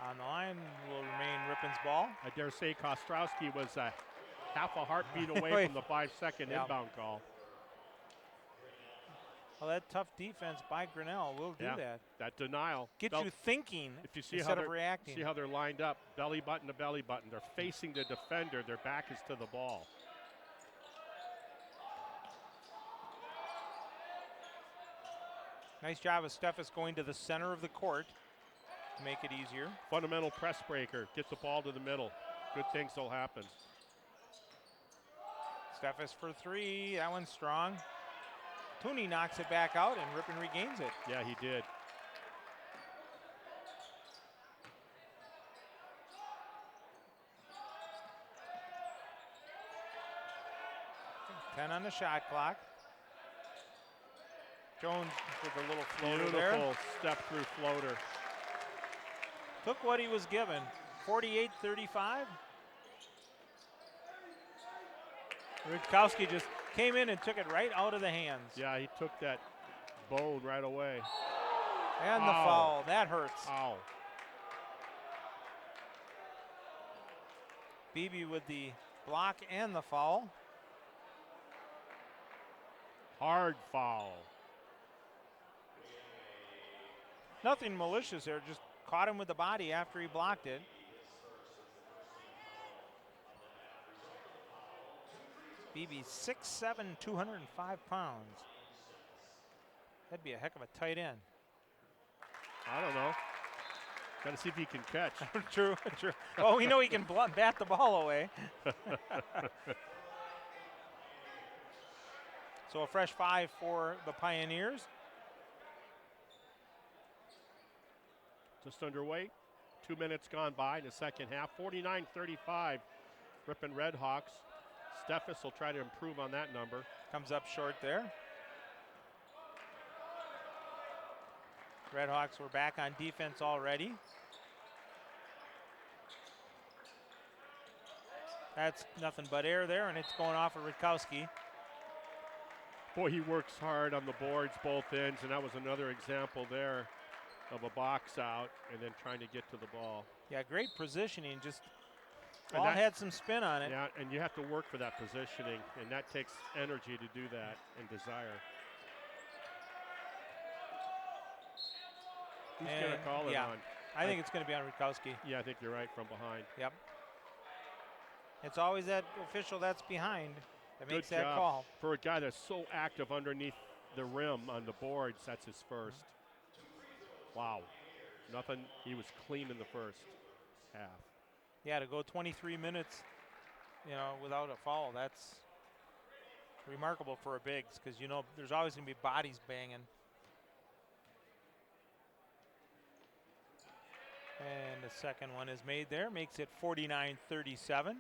On the line will remain Ripon's ball. I dare say Kostrowski was half a heartbeat away from the 5-second inbound call. Well, that tough defense by Grinnell will do that. That denial. Get you thinking if you see instead how of reacting. See how they're lined up, belly button to belly button. They're facing the defender. Their back is to the ball. Nice job of Steffes going to the center of the court to make it easier. Fundamental press breaker. Get the ball to the middle. Good things will happen. Steffes for 3. That one's strong. Tooney knocks it back out, and Ripon regains it. Yeah, he did. Ten on the shot clock. Jones with a little floater Beautiful there. step through floater. Took what he was given. 48-35. Rutkowski just came in and took it right out of the hands. Yeah, he took that bone right away. And the foul. That hurts. Ow. Beebe with the block and the foul. Hard foul. Nothing malicious there, just caught him with the body after he blocked it. Beebe's 6'7", 205 pounds. That'd be a heck of a tight end. I don't know. Got to see if he can catch. True, true. Well, we know he can bat the ball away. So a fresh 5 for the Pioneers. Just underway. 2 minutes gone by in the second half. 49-35. Ripon Redhawks. Steffes will try to improve on that number. Comes up short there. Redhawks were back on defense already. That's nothing but air there, and it's going off of Rutkowski. Boy, he works hard on the boards, both ends, and that was another example there of a box out and then trying to get to the ball. Yeah, great positioning. Just And ball that- had some spin on it. Yeah, and you have to work for that positioning, and that takes energy to do that and desire. Who's going to And, call it yeah, on? I think it's going to be on Rutkowski. Yeah, I think you're right, from behind. Yep. It's always that official that's behind that makes Good that job call. for a guy that's so active underneath the rim on the boards. That's his first. Wow. Nothing. He was clean in the first half. Yeah, to go 23 minutes, without a foul, that's remarkable for a bigs because, there's always going to be bodies banging. And the second one is made there, makes it 49-37.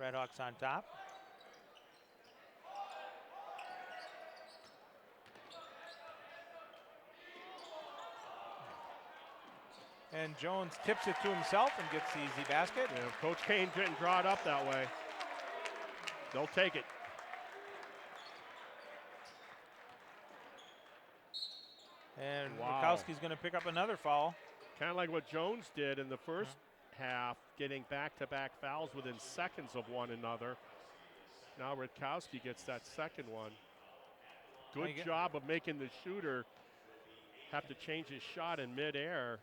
Redhawks on top. And Jones tips it to himself and gets the easy basket. Yeah, Coach Kane didn't draw it up that way. They'll take it. And Wow. Rutkowski's going to pick up another foul. Kind of like what Jones did in the first half, getting back-to-back fouls within seconds of one another. Now Rutkowski gets that second one. Good job of making the shooter have to change his shot in midair.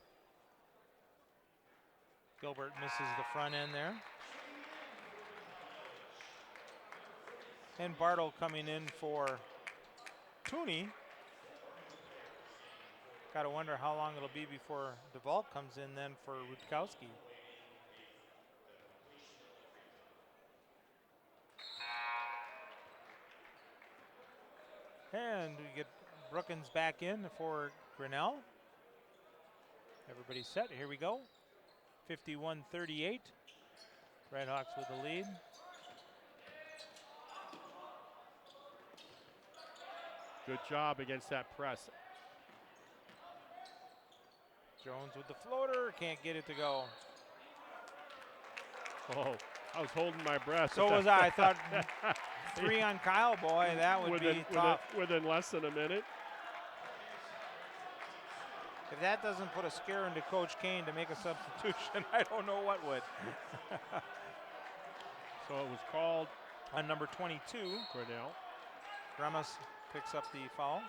Gilbert misses the front end there. And Bartle coming in for Tooney. Got to wonder how long it'll be before DeVault comes in then for Rutkowski. And we get Brookins back in for Grinnell. Everybody's set. Here we go. 51-38. Redhawks with the lead. Good job against that press. Jones with the floater, can't get it to go. Oh, I was holding my breath. So was I. I thought 3 on Kyle, boy, that would be tough. Within less than a minute. If that doesn't put a scare into Coach Kane to make a substitution, I don't know what would. So it was called On number 22, Grinnell. Ramos picks up the foul.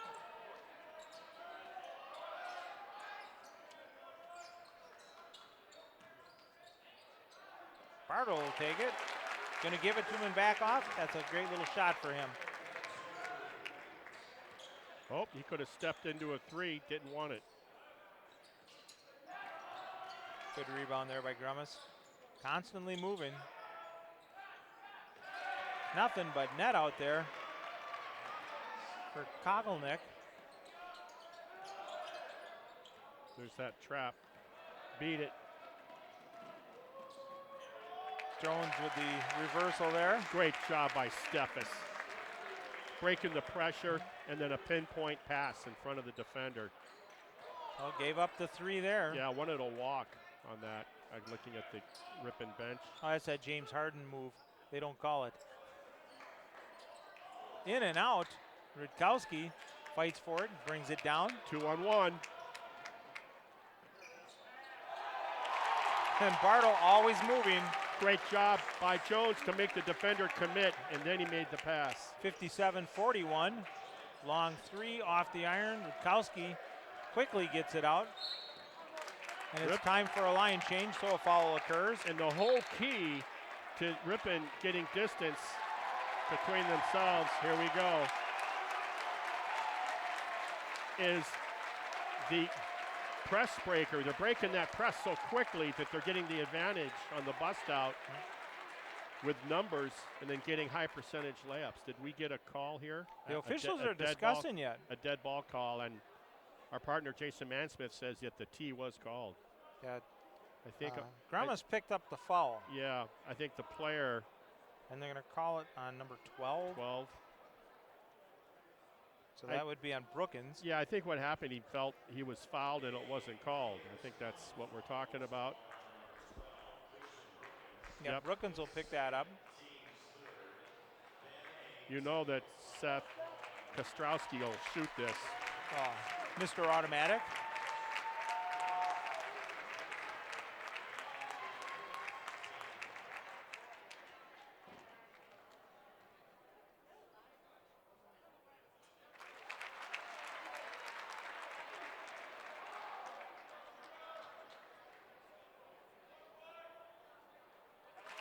Bartle will take it. Going to give it to him and back off. That's a great little shot for him. Oh, he could have stepped into a 3, didn't want it. Good rebound there by Grummus. Constantly moving. Nothing but net out there for Kogelnick. There's that trap. Beat it. Jones with the reversal there. Great job by Steffes. Breaking the pressure and then a pinpoint pass in front of the defender. Well, gave up the 3 there. Yeah, wanted a walk on that. I'm looking at the Ripon bench. Oh, that's that James Harden move. They don't call it. In and out. Rutkowski fights for it, brings it down. 2-on-1. And Bartle always moving. Great job by Jones to make the defender commit, and then he made the pass. 57-41. Long 3 off the iron. Rutkowski quickly gets it out. And it's time for a line change, so a foul occurs. And the whole key to Ripon getting distance between themselves, here we go, is the press breaker. They're breaking that press so quickly that they're getting the advantage on the bust out with numbers and then getting high percentage layups. Did we get a call here? The officials a are dead discussing ball, yet. a dead ball call, and our partner Jason Mansmith says that the T was called. Yeah, I think Grummas picked up the foul. yeah, I think the player And they're going to call it on number 12. 12. So that would be on Brookins. Yeah, I think what happened, he felt he was fouled and it wasn't called. I think that's what we're talking about. Yeah, Yep. Brookins will pick that up. You know that Seth Kostrowski will shoot this. Oh, Mr. Automatic.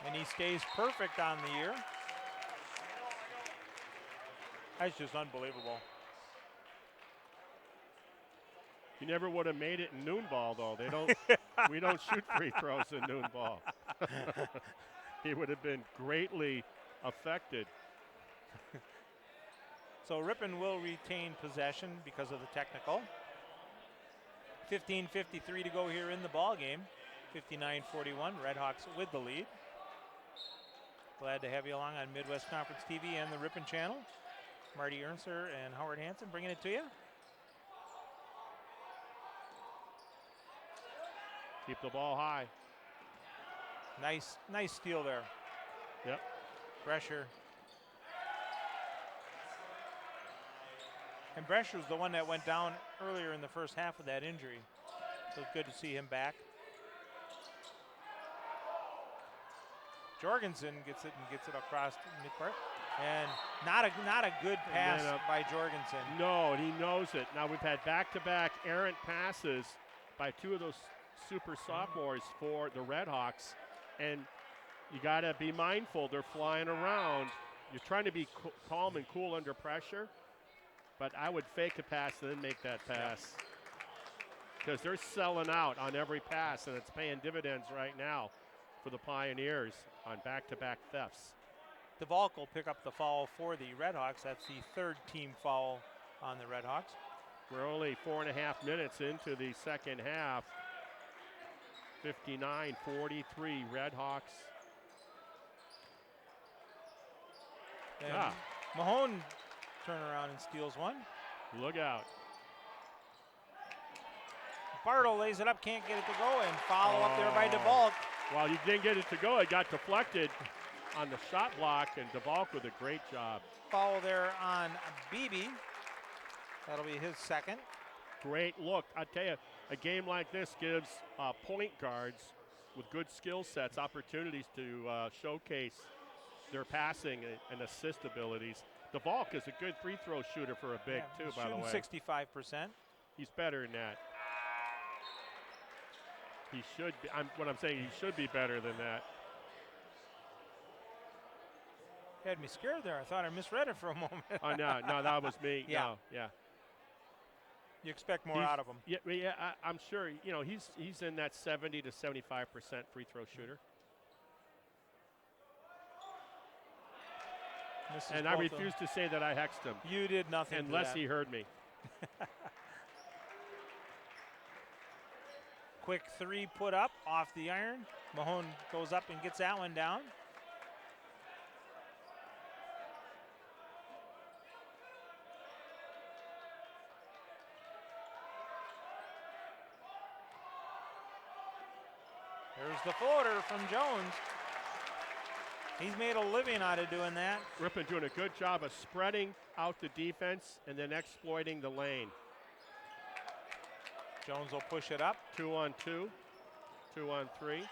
And he stays perfect on the year. That's just unbelievable. He never would have made it in noon ball, though. They don't. We don't shoot free throws in noon ball. He would have been greatly affected. So Ripon will retain possession because of the technical. 15:53 to go here in the ball game. 59-41, Redhawks with the lead. Glad to have you along on Midwest Conference TV and the Ripon channel. Marty Ernster and Howard Hansen bringing it to you. Keep the ball high. Nice steal there. Yep. Brescher. And Brescher's the one that went down earlier in the first half with that injury. So it's good to see him back. Jorgensen gets it across midcourt. And not a good pass by Jorgensen. No, and he knows it. Now we've had back-to-back errant passes by two of those super sophomores for the Redhawks, and you got to be mindful. They're flying around. You're trying to be calm and cool under pressure, but I would fake a pass and then make that pass because they're selling out on every pass, and it's paying dividends right now for the Pioneers on back-to-back thefts. DeValk will pick up the foul for the Redhawks. That's the third team foul on the Redhawks. We're only 4.5 minutes into the second half. 59-43 Redhawks. And Mahone turn around and steals one. Look out. Bartle lays it up, can't get it to go, and follow up there by DeValk. Well, you didn't get it to go. It got deflected on the shot block, and DeValk with a great job. Foul there on Beebe. That'll be his second. Great look. I tell you, a game like this gives point guards with good skill sets opportunities to showcase their passing and assist abilities. DeValk is a good free throw shooter for a big, too, by the way. 65%. He's better than that. He should be. What I'm saying, he should be better than that. Had me scared there. I thought I misread it for a moment. Oh, no, that was me. Yeah. No, yeah. You expect more out of him. Yeah, I'm sure. You know, he's in that 70 to 75% free throw shooter. And I refuse to say that I hexed him. You did nothing unless he heard me. Quick three put up off the iron. Mahone goes up and gets that one down. There's the floater from Jones. He's made a living out of doing that. Ripon doing a good job of spreading out the defense and then exploiting the lane. Jones will push it up. 2-on-2, 2-on-3.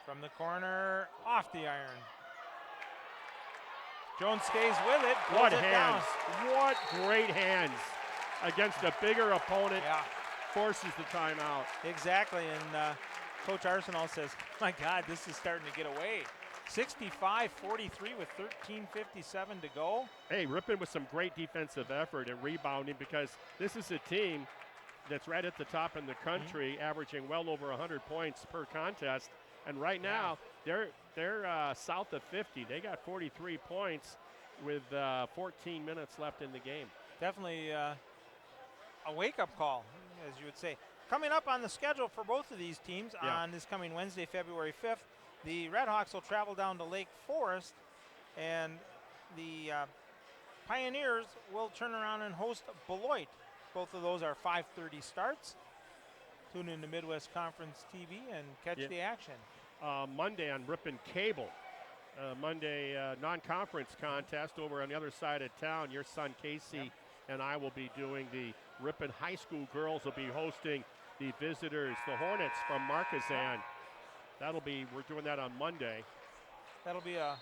From the corner, off the iron. Jones stays with it. What pulls it hands. down. What great hands against a bigger opponent. Yeah, Forces the timeout. exactly. And Coach Arsenal says, my God, this is starting to get away. 65-43 with 13:57 to go. Hey, Ripon with some great defensive effort and rebounding, because this is a team that's right at the top in the country, averaging well over 100 points per contest. And right now, they're south of 50. They got 43 points with 14 minutes left in the game. Definitely a wake-up call, as you would say. Coming up on the schedule for both of these teams on this coming Wednesday, February 5th, the Redhawks will travel down to Lake Forest, and the Pioneers will turn around and host Beloit. Both of those are 5:30 starts. Tune in to Midwest Conference TV and catch the action. Monday on Ripon Cable. Monday non-conference contest over on the other side of town. Your son Casey and I will be doing the Ripon High School girls will be hosting the visitors, the Hornets from Marquezan. We're doing that on Monday. That'll be a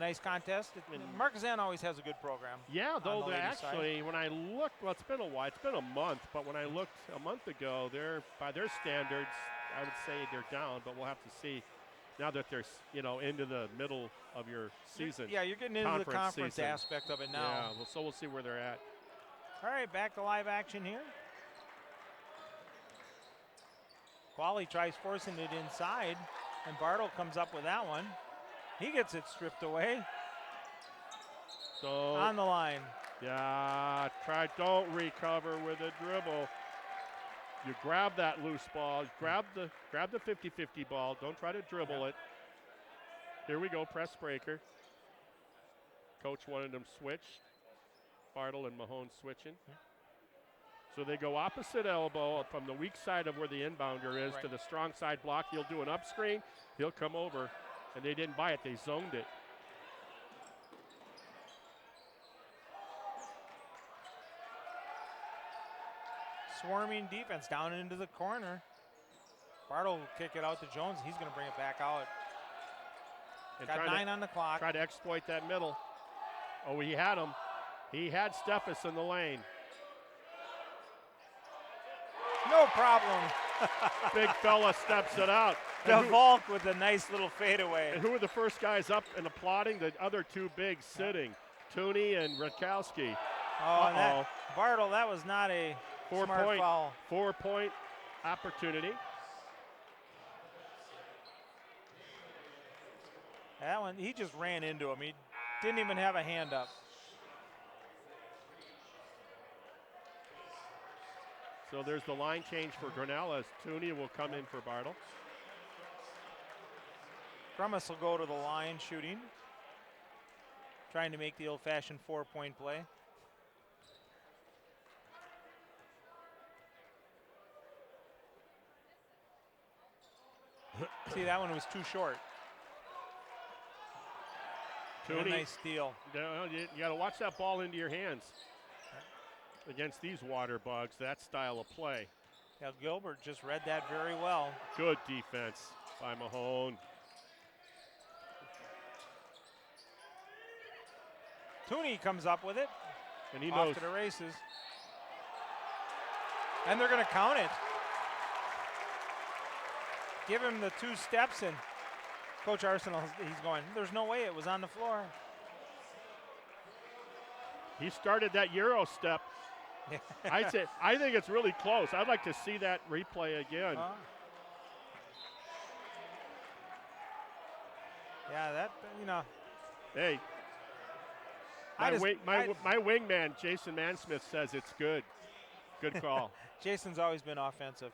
nice contest. Marquezan always has a good program. Yeah, though the ladies' actually, when I looked, well, it's been a while, it's been a month, but when I looked a month ago, by their standards, I would say they're down, but we'll have to see now that they're into the middle of your season. Yeah, you're getting into the conference season. aspect of it now. Yeah, so we'll see where they're at. All right, back to live action here. Qualley tries forcing it inside, and Bartle comes up with that one. He gets it stripped away. So on the line. Yeah, don't recover with a dribble. You grab that loose ball, grab the 50-50 ball. Don't try to dribble it. Here we go, press breaker. Coach wanted them switch. Bartle and Mahone switching. So they go opposite elbow from the weak side of where the inbounder is to the strong side block. He'll do an up screen. He'll come over, and they didn't buy it. They zoned it. Swarming defense down into the corner. Bartle will kick it out to Jones. He's going to bring it back out. And got 9 on the clock. Try to exploit that middle. Oh, he had him. He had Steffes in the lane. No problem. Big fella steps it out. DeVolk with a nice little fadeaway. And who were the first guys up and applauding? The other two bigs sitting. Tooney and Rutkowski. Oh, Bartle, that was not a smart foul. 4-point opportunity. That one, he just ran into him. He didn't even have a hand up. So there's the line change for Grinnell as Tooney will come in for Bartle. Grummus will go to the line shooting. Trying to make the old-fashioned 4-point play. See, that one was too short. Tooney, a nice steal. You got to watch that ball into your hands. Against these water bugs, that style of play. Yeah, Gilbert just read that very well. Good defense by Mahone. Tooney comes up with it. And he off knows to the races. And they're going to count it. Give him the 2 steps, and Coach Arsenal, he's going, there's no way it was on the floor. He started that Euro step. I think it's really close. I'd like to see that replay again. Yeah, that, Hey, my wingman, Jason Mansmith, says it's good. Good call. Jason's always been offensive.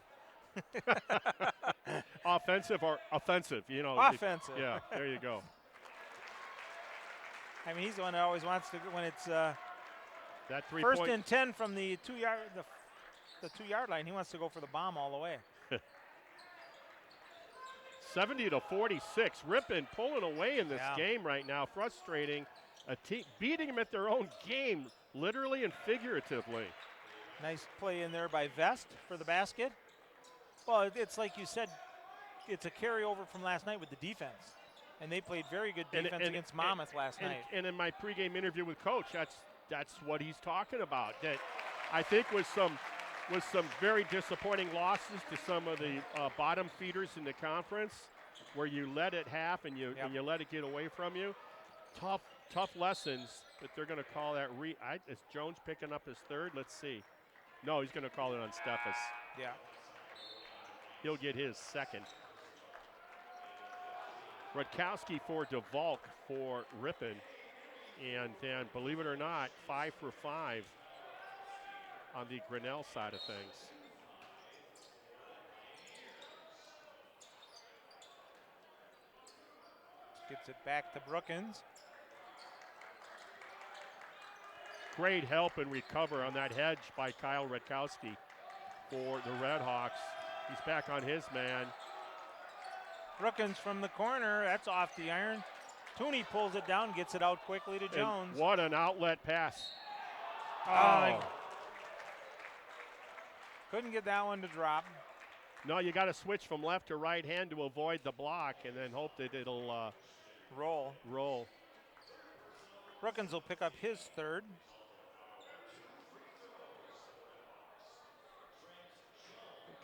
Offensive or offensive, Offensive. Yeah, there you go. I mean, he's the one that always wants to, when it's that 3 first and 10 from the 2-yard line, he wants to go for the bomb all the way. 70-46. Ripon pulling away in this game right now, frustrating a team, beating them at their own game, literally and figuratively. Nice play in there by Vest for the basket. Well, it's like you said, it's a carryover from last night with the defense. And they played very good defense against Monmouth last night. And in my pregame interview with Coach, that's what he's talking about. That I think was some very disappointing losses to some of the bottom feeders in the conference, where you let it happen and you let it get away from you. Tough lessons, but they're going to call that. Is Jones picking up his third? Let's see. No, he's going to call it on Steffes. Yeah. He'll get his second. Rutkowski for DeValk for Ripon. And then, believe it or not, 5 for 5 on the Grinnell side of things. Gets it back to Brookins. Great help and recover on that hedge by Kyle Rutkowski for the Redhawks. He's back on his man. Brookins from the corner. That's off the iron. Tooney pulls it down, gets it out quickly to Jones. And what an outlet pass. Oh. Couldn't get that one to drop. No, you got to switch from left to right hand to avoid the block and then hope that it'll roll. Brookins will pick up his third.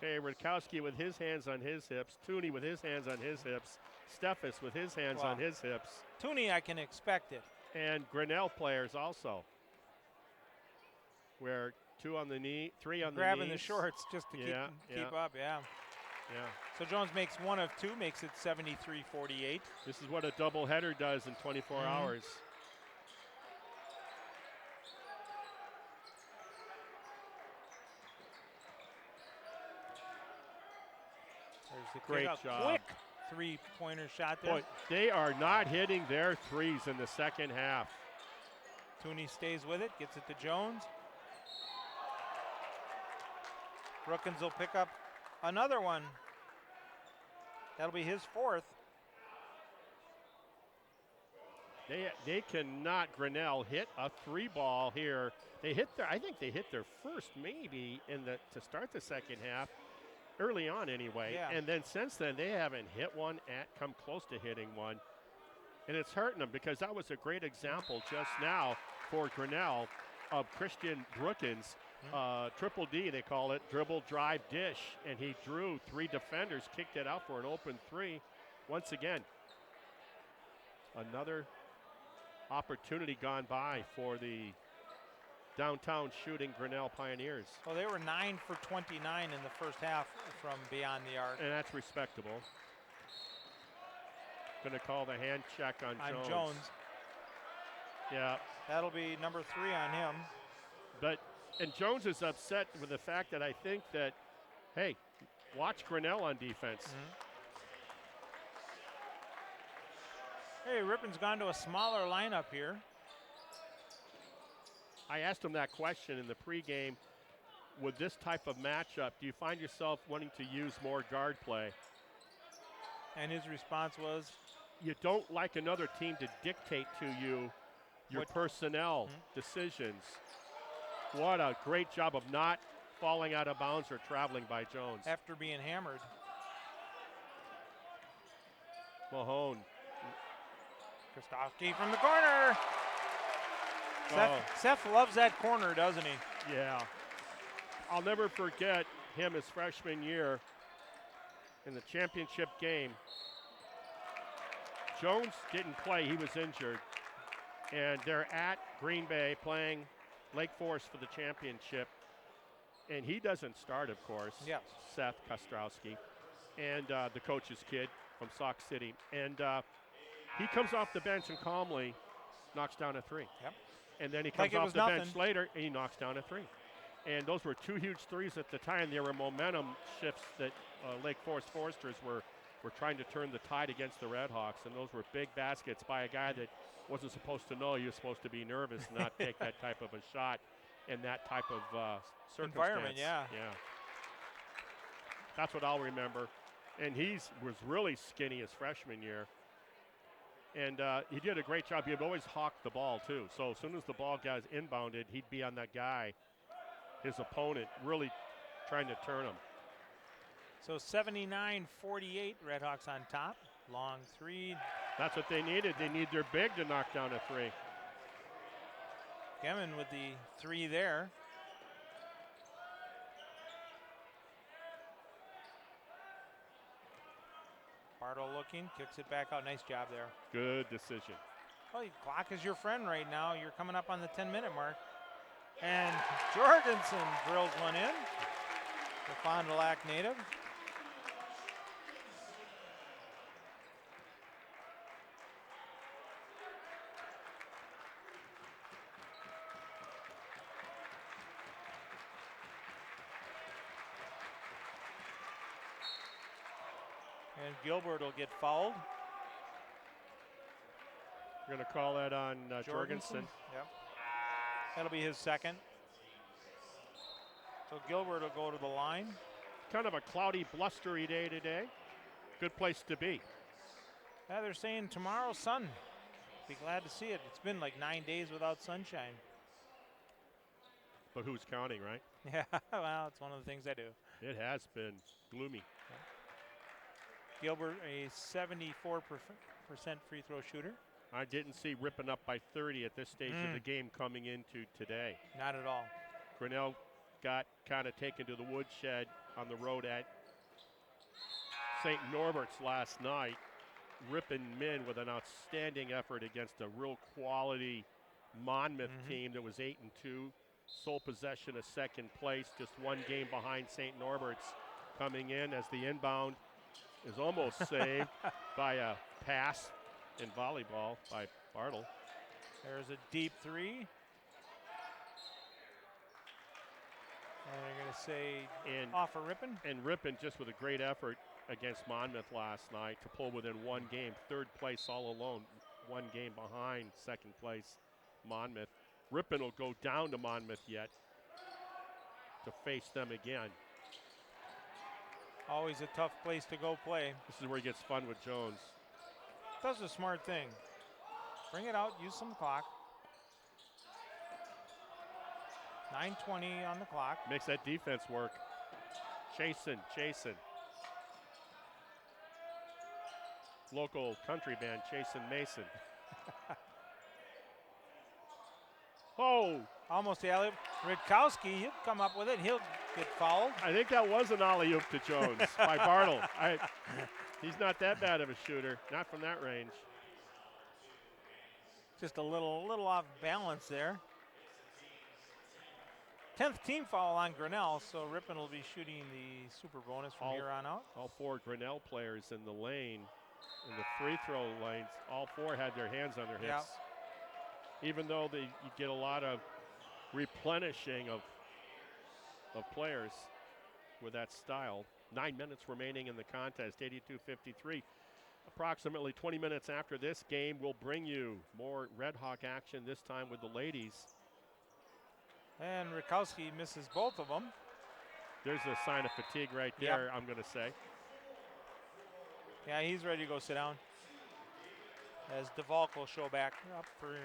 Okay, Rutkowski with his hands on his hips. Tooney with his hands on his hips. Steffes with his hands on his hips. Tooney, I can expect it. And Grinnell players also. Where 2 on the knee, 3 on the knees. Grabbing the shorts just to keep up, yeah. So Jones makes 1 of 2, makes it 73-48. This is what a doubleheader does in 24 hours. There's the Great kick, job. quick three-pointer shot there. Boy, they are not hitting their threes in the second half. Tooney stays with it, gets it to Jones. Brookins will pick up another one. That'll be his 4th. They cannot, Grinnell, hit a 3-ball here. I think they hit their first maybe to start the second half, early on anyway. Yeah. And then since then they haven't hit one, come close to hitting one. And it's hurting them because that was a great example just now for Grinnell of Christian Brookins. Triple D, they call it, dribble, drive, dish. And he drew 3 defenders, kicked it out for an open 3. Once again, another opportunity gone by for the downtown shooting Grinnell Pioneers. Well, they were 9 for 29 in the first half from beyond the arc. And that's respectable. Going to call the hand check on Jones. Yeah. That'll be number 3 on him. And Jones is upset with the fact that I think that, hey, watch Grinnell on defense. Hey, Ripon's gone to a smaller lineup here. I asked him that question in the pregame. With this type of matchup, do you find yourself wanting to use more guard play? And his response was? You don't like another team to dictate to you your personnel decisions. What a great job of not falling out of bounds or traveling by Jones. After being hammered. Mahone. Krostowski from the corner. Seth loves that corner, doesn't he? Yeah. I'll never forget him his freshman year in the championship game. Jones didn't play, he was injured. And they're at Green Bay playing Lake Forest for the championship. And he doesn't start, of course. Yes. Seth Kostrowski. And the coach's kid from Sauk City. And he comes off the bench and calmly knocks down a 3. Yep. And then he comes off the bench later and he knocks down a 3. And those were 2 huge threes at the time. There were momentum shifts that Lake Forest Foresters were trying to turn the tide against the Redhawks. And those were big baskets by a guy that wasn't supposed to know. He was supposed to be nervous and not take that type of a shot in that type of circumstance. Environment, yeah. Yeah. That's what I'll remember. And he was really skinny his freshman year. And he did a great job. He would always hawk the ball, too. So as soon as the ball got inbounded, he'd be on that guy, his opponent, really trying to turn him. So 79-48, Redhawks on top. Long 3, That's what they needed. They need their big to knock down a three. Gemin with the 3 there. Bartle looking, kicks it back out. Nice job there. Good decision. Well, clock is your friend right now. You're coming up on the 10-minute mark. And Jorgensen drills one in. The Fond du Lac native. And Gilbert will get fouled. We're going to call that on Jorgensen. Yep. That'll be his second. So Gilbert will go to the line. Kind of a cloudy, blustery day today. Good place to be. Yeah, they're saying tomorrow, sun. Be glad to see it. It's been like 9 days without sunshine. But who's counting, right? Yeah, well, it's one of the things I do. It has been gloomy. Gilbert, a 74% free throw shooter. I didn't see Ripon up by 30 at this stage of the game coming into today. Not at all. Grinnell got kind of taken to the woodshed on the road at St. Norbert's last night. Ripon men with an outstanding effort against a real quality Monmouth team that was 8-2. Sole possession of second place, just one game behind St. Norbert's coming in as the inbound is almost saved by a pass in volleyball by Bartle. There's a deep 3. And they're going to say off of Ripon. And Ripon just with a great effort against Monmouth last night to pull within one game. Third place all alone, one game behind second place Monmouth. Ripon will go down to Monmouth yet to face them again. Always a tough place to go play. This is where he gets fun with Jones. Does a smart thing. Bring it out, use some clock. 9:20 on the clock. Makes that defense work. Chasing. Local country band, Chasin Mason. Oh! Almost the alley. Rutkowski, he'll come up with it. He'll get fouled. I think that was an alley-oop to Jones by Bartle. He's not that bad of a shooter, not from that range. Just a little off balance there. 10th team foul on Grinnell, so Ripon will be shooting the super bonus from here on out. All 4 Grinnell players in the lane, in the free throw lanes, all 4 had their hands on their hips. Even though you get a lot of replenishing of players with that style. 9 minutes remaining in the contest, 82-53. Approximately 20 minutes after this game, we'll bring you more Red Hawk action, this time with the ladies. And Rutkowski misses both of them. There's a sign of fatigue right there, I'm going to say. Yeah, he's ready to go sit down. As DeValk will show back up for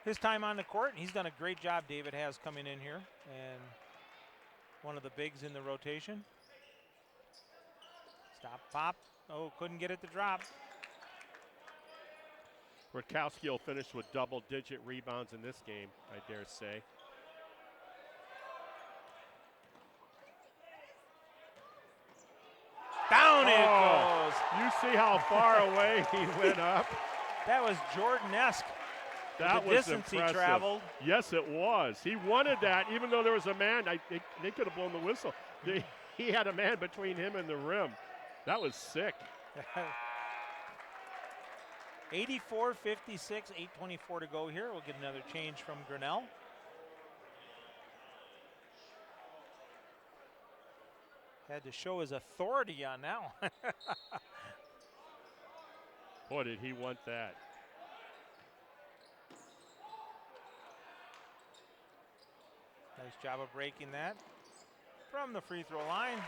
his time on the court. He's done a great job, David has, coming in here. And one of the bigs in the rotation. Stop, pop. Oh, couldn't get it to drop. Rutkowski will finish with double-digit rebounds in this game, I dare say. Down it goes. You see how far away he went up? That was Jordan-esque. That the was distance impressive. he traveled. Yes, it was. He wanted that, even though there was a man. They could have blown the whistle. He had a man between him and the rim. That was sick. 84-56, 8:24 to go here. We'll get another change from Grinnell. Had to show his authority on that one. Boy, did he want that. Nice job of breaking that from the free throw line.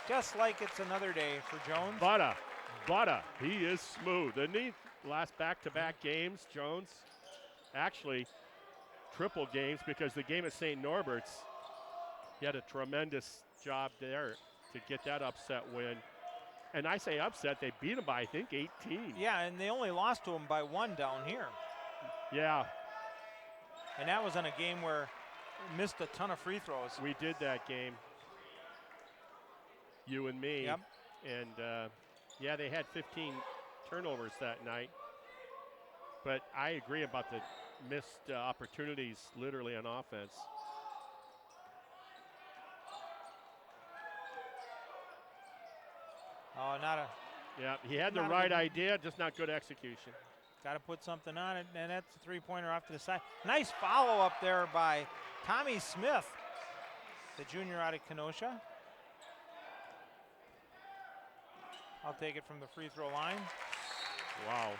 Just like it's another day for Jones. Butta, he is smooth, isn't he? Last back-to-back games, Jones. Actually, triple games, because the game at St. Norbert's, he had a tremendous job there to get that upset win. And I say upset, they beat them by, I think, 18. Yeah, and they only lost to them by 1 down here. Yeah, And that was in a game where we missed a ton of free throws. we did that game, you and me. Yep. And, yeah, they had 15 turnovers that night. But I agree about the missed opportunities, literally, on offense. Oh, not a. Yeah, he had the Not a right good- idea, just not good execution. Got to put something on it, and that's a three-pointer off to the side. Nice follow-up there by Tommy Smith, the junior out of Kenosha. I'll take it from the free throw line. Wow.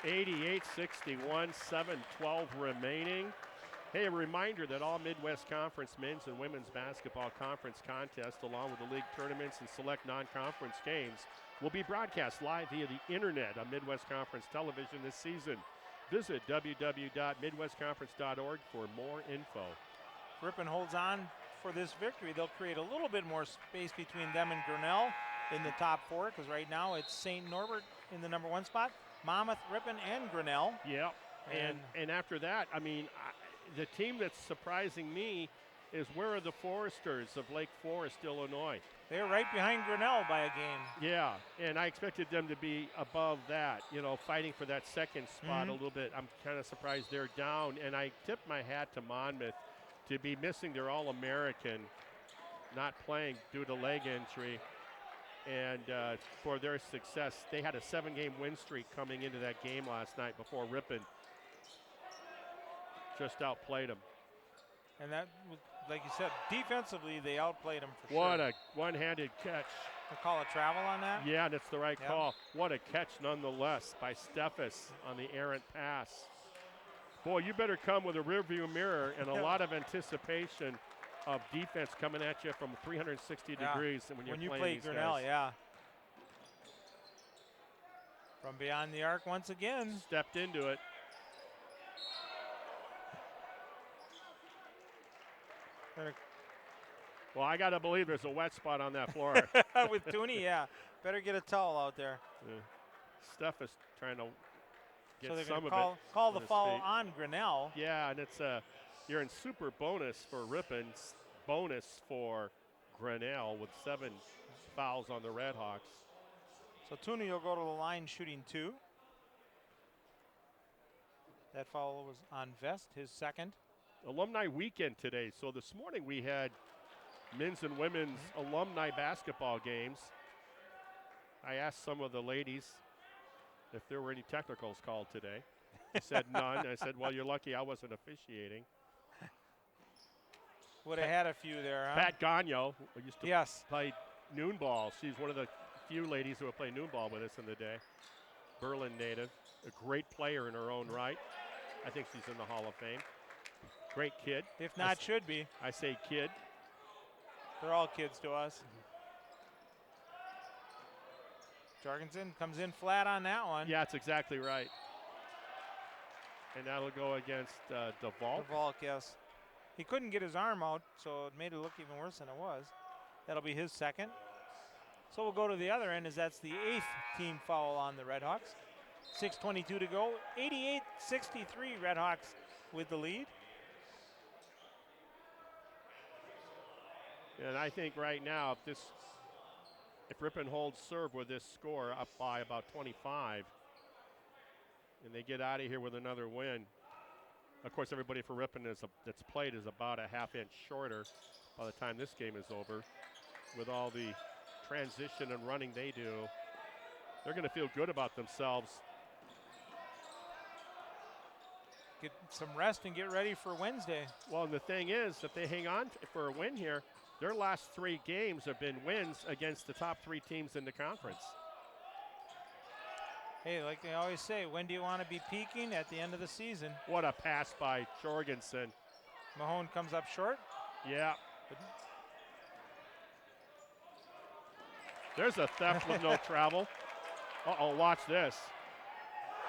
88-61, 7:12 remaining. Hey, a reminder that all Midwest Conference men's and women's basketball conference contests, along with the league tournaments and select non-conference games, will be broadcast live via the internet on Midwest Conference television this season. Visit www.midwestconference.org for more info. Ripon holds on for this victory. They'll create a little bit more space between them and Grinnell in the top 4, because right now it's St. Norbert in the number 1 spot, Monmouth, Ripon, and Grinnell. Yeah, and after that, I mean, the team that's surprising me is where are the Foresters of Lake Forest, Illinois? They're right behind Grinnell by a game. Yeah, and I expected them to be above that, you know, fighting for that second spot a little bit. I'm kind of surprised they're down, and I tip my hat to Monmouth to be missing their All-American, not playing due to leg injury, and for their success. They had a 7-game win streak coming into that game last night before Ripon just outplayed them. And that, like you said, defensively they outplayed them for What sure. a one-handed catch. We'll call it travel on that. Yeah, and it's the right Yep. call. What a catch nonetheless by Steffes on the errant pass. Boy, you better come with a rearview mirror and a lot of anticipation of defense coming at you from 360 Yeah. degrees when you're When you playing play these Grinnell, guys. yeah. From beyond the arc once again. Stepped into it. Well, I got to believe there's a wet spot on that floor. With Tooney, yeah. Better get a towel out there. Steffes trying to get So they're some going of to it. call on the his foul feet. on Grinnell. Yeah, and it's you're in super bonus for Ripon's, bonus for Grinnell with 7 fouls on the Redhawks. So Tooney will go to the line shooting 2. That foul was on Vest, his second. Alumni weekend today. So this morning we had men's and women's alumni basketball games. I asked some of the ladies if there were any technicals called today. They said none. I said, well, you're lucky I wasn't officiating. Would have had a few there, huh? Pat Gagno, who used to Yes. play noon ball. She's one of the few ladies who have played noon ball with us in the day. Berlin native, a great player in her own right. I think she's in the Hall of Fame. Great kid. If not, should be. I say kid. They're all kids to us. Jorgensen comes in flat on that one. Yeah, that's exactly right. And that'll go against DeVault. Volk, yes. He couldn't get his arm out, so it made it look even worse than it was. That'll be his second. So we'll go to the other end, as that's the 8th team foul on the Redhawks. 6:22 to go. 88-63 Redhawks with the lead. And I think right now, if Ripon holds serve with this score up by about 25, and they get out of here with another win. Of course, everybody for Ripon that's played is about a half-inch shorter by the time this game is over. With all the transition and running they do, they're going to feel good about themselves. Get some rest and get ready for Wednesday. Well, and the thing is, if they hang on for a win here, their last 3 games have been wins against the top 3 teams in the conference. Hey, like they always say, when do you want to be peaking? At the end of the season. What a pass by Jorgensen. Mahone comes up short. Yeah. There's a theft with no travel. Uh-oh, watch this.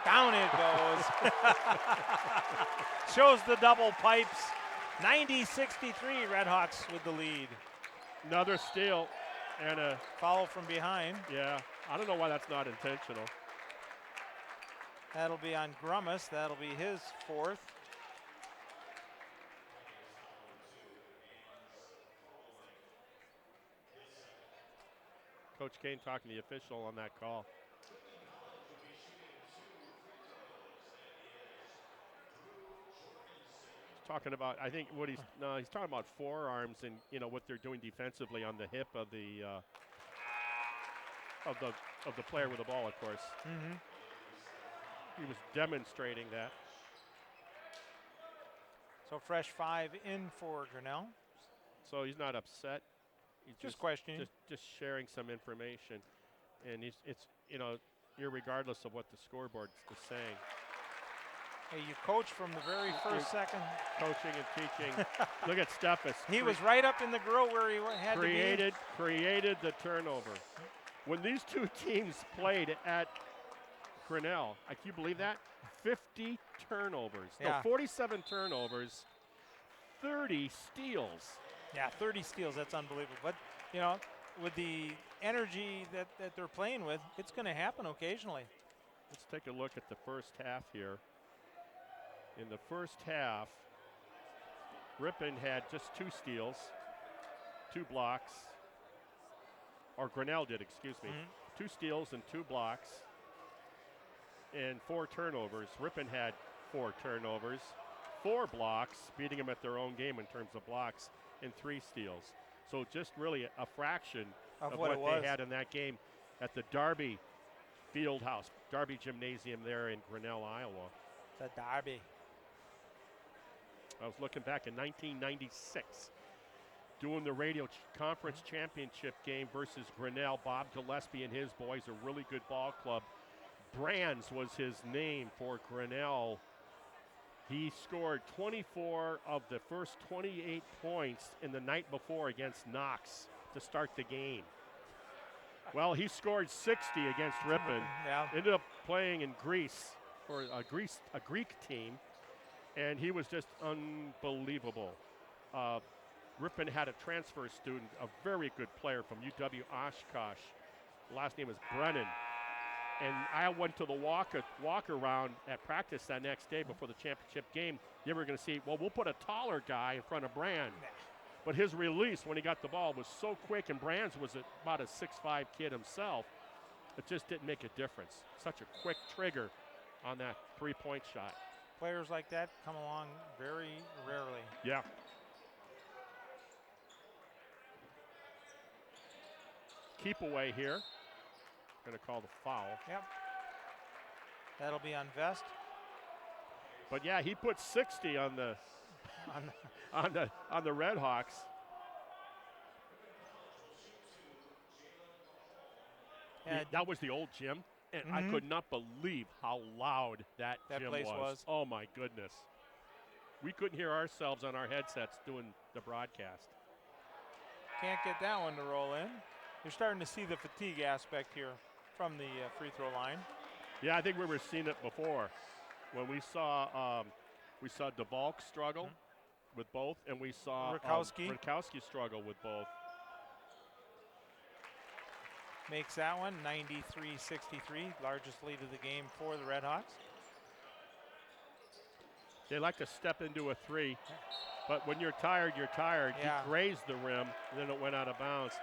Down it goes. Shows the double pipes. 90-63 Redhawks with the lead. Another steal. And a Foul from behind. yeah, I don't know why that's not intentional. That'll be on Grummus. That'll be his fourth. Coach Kane talking to the official on that call. He's talking about, I think what he's talking about forearms and what they're doing defensively on the hip of the player with the ball, of course. Mm-hmm. He was demonstrating that. So fresh 5 in for Grinnell. So he's not upset. He's Just questioning. Just sharing some information, and it's irregardless of what the scoreboard is saying. Hey, you coach from the very first second. Coaching and teaching. Look at Steffes. He was right up in the grill where he had to be. Created the turnover. When these two teams played at Grinnell, can you believe that? 50 turnovers. Yeah. No, 47 turnovers, 30 steals. Yeah, 30 steals. That's unbelievable. But, with the energy that they're playing with, it's going to happen occasionally. Let's take a look at the first half here. In the first half, Ripon had just 2 steals, 2 blocks, or Grinnell did, excuse me. 2 steals and 2 blocks, and 4 turnovers. Ripon had 4 turnovers, 4 blocks, beating them at their own game in terms of blocks, and 3 steals. So just really a fraction of what they had in that game at the Darby Fieldhouse, Darby Gymnasium there in Grinnell, Iowa. The Derby. I was looking back in 1996, doing the radio conference championship game versus Grinnell. Bob Gillespie and his boys, a really good ball club. Brands was his name for Grinnell. He scored 24 of the first 28 points in the night before against Knox to start the game. Well, he scored 60 against Ripon. Yeah. Ended up playing in Greece for a Greek team, and he was just unbelievable. Ripon had a transfer student, a very good player from UW Oshkosh. Last name was Brennan. And I went to the walk around at practice that next day before the championship game. You were going to see, well, we'll put a taller guy in front of Brand. But his release when he got the ball was so quick, and Brands was about a 6'5" kid himself. It just didn't make a difference. Such a quick trigger on that three-point shot. Players like that come along very rarely. Yeah. Keep away here. Going to call the foul. Yep. That'll be on Vest. But yeah, he put 60 on the on the Red Hawks. And that was the old gym, and I could not believe how loud that gym place was. Oh my goodness. We couldn't hear ourselves on our headsets doing the broadcast. Can't get that one to roll in. You're starting to see the fatigue aspect here from the free throw line. Yeah, I think we were seeing it before when we saw DeValk struggle with both, and we saw Rakowski struggle with both. Makes that one 93-63, largest lead of the game for the Red Hawks. They like to step into a three, but when you're tired, you're tired. Yeah. He grazed the rim, and then it went out of bounds.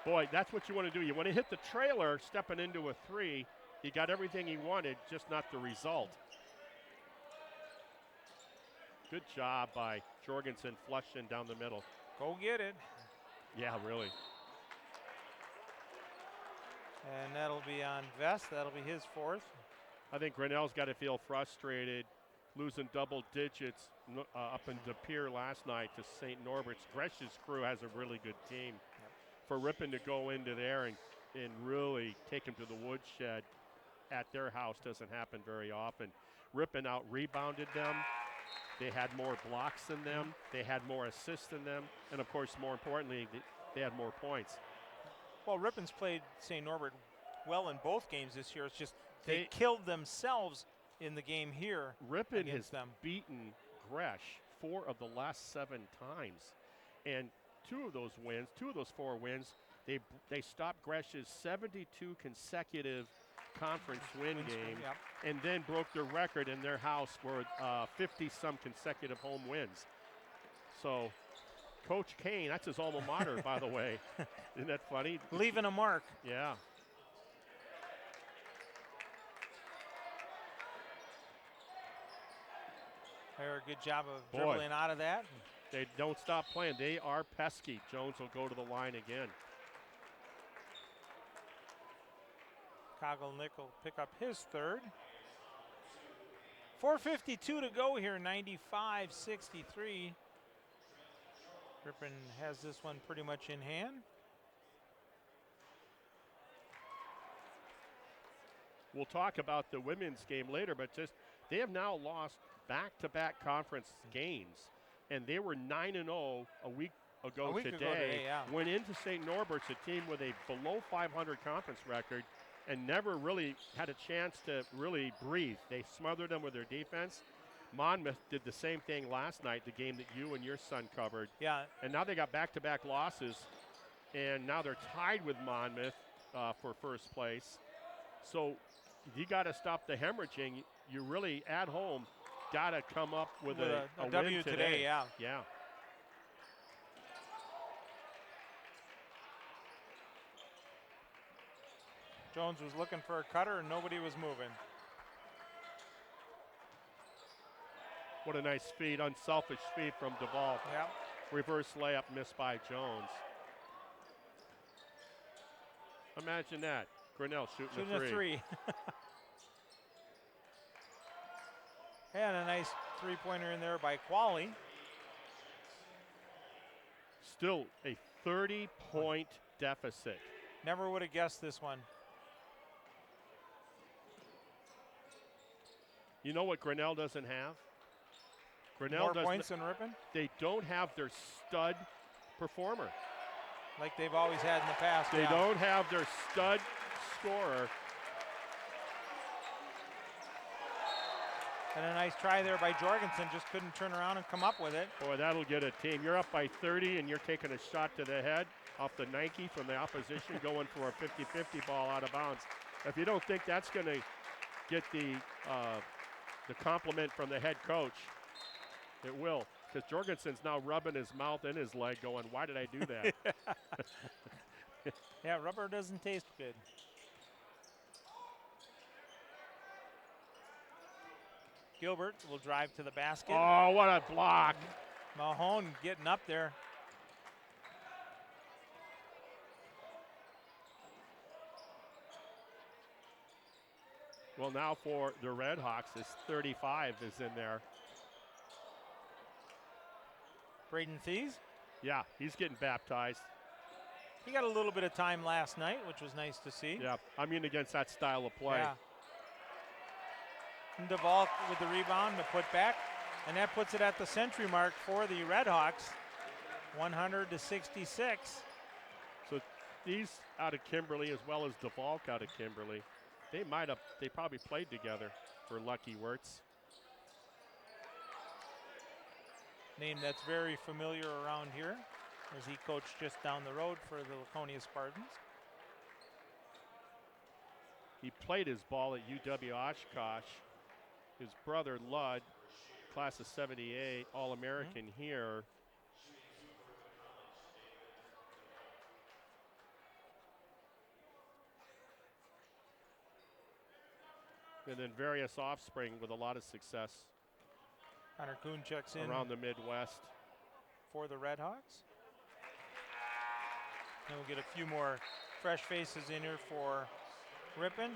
Boy, that's what you want to do. You want to hit the trailer stepping into a three. He got everything he wanted, just not the result. Good job by Jorgensen flushing down the middle. Go get it. Yeah, really. And that'll be on Vest. That'll be his fourth. I think Grinnell's got to feel frustrated, losing double digits up in De Pere last night to St. Norbert's. Gresh's crew has a really good team. For Ripon to go into there and really take him to the woodshed at their house doesn't happen very often. Ripon out-rebounded them. They had more blocks than them. They had more assists than them. And, of course, more importantly, they had more points. Well, Ripon's played St. Norbert well in both games this year. It's just they killed themselves in the game here. Ripon has beaten Gresh 4 of the last 7 times. And two of those 4 wins They stopped Gresh's 72 consecutive conference win game, Yep. and then broke their record in their house for 50-some consecutive home wins. So Coach Kane, that's his alma mater, by the way. Isn't that funny? Leaving a mark. Yeah. They're a good job of Boy. dribbling out of that. They don't stop playing. They are pesky. Jones will go to the line again. Coggle Nick will pick up his third. 4:52 to go here, 95-63. Ripon has this one pretty much in hand. We'll talk about the women's game later, but just they have now lost back-to-back conference games, and they were 9-0 a week ago today. Yeah. Went into St. Norbert's, a team with a below 500 conference record, and never really had a chance to really breathe. They smothered them with their defense. Monmouth did the same thing last night, the game that you and your son covered. Yeah. And now they got back-to-back losses, and now they're tied with Monmouth for first place. So you got to stop the hemorrhaging. You really, at home, got to come up with a W win today, yeah. Yeah. Jones was looking for a cutter and nobody was moving. What a nice feed, unselfish feed from Duvall. Yeah. Reverse layup missed by Jones. Imagine that. Grinnell shooting a three. And a nice three-pointer in there by Qualley. Still a 30-point deficit. Never would have guessed this one. You know what Grinnell doesn't have? Grinnell More doesn't. points than Ripon? They don't have their stud performer. Like they've always had in the past. They don't have their stud scorer. And a nice try there by Jorgensen. Just couldn't turn around and come up with it. Boy, that'll get a team. You're up by 30 and you're taking a shot to the head off the Nike from the opposition, going for a 50-50 ball out of bounds. If you don't think that's going to get the compliment from the head coach, it will. Because Jorgensen's now rubbing his mouth and his leg going, why did I do that? Yeah, rubber doesn't taste good. Gilbert will drive to the basket. Oh, what a block. Mahone getting up there. Well, now for the Red Hawks, this 35 is in there. Braden Thies. Yeah, he's getting baptized. He got a little bit of time last night, which was nice to see. Yeah, I mean against that style of play. Yeah. And Duvall with the rebound to put back, and that puts it at the century mark for the Red Hawks, 100-66. So these out of Kimberly as well as Duvall out of Kimberly, they probably played together for Lucky Wirtz. Name that's very familiar around here, as he coached just down the road for the Laconia Spartans. He played his ball at UW Oshkosh. His brother Ludd, class of 78, All-American here. And then various offspring with a lot of success Connor Kuhn checks in around the Midwest. for the Red Hawks. And we'll get a few more fresh faces in here for Ripon.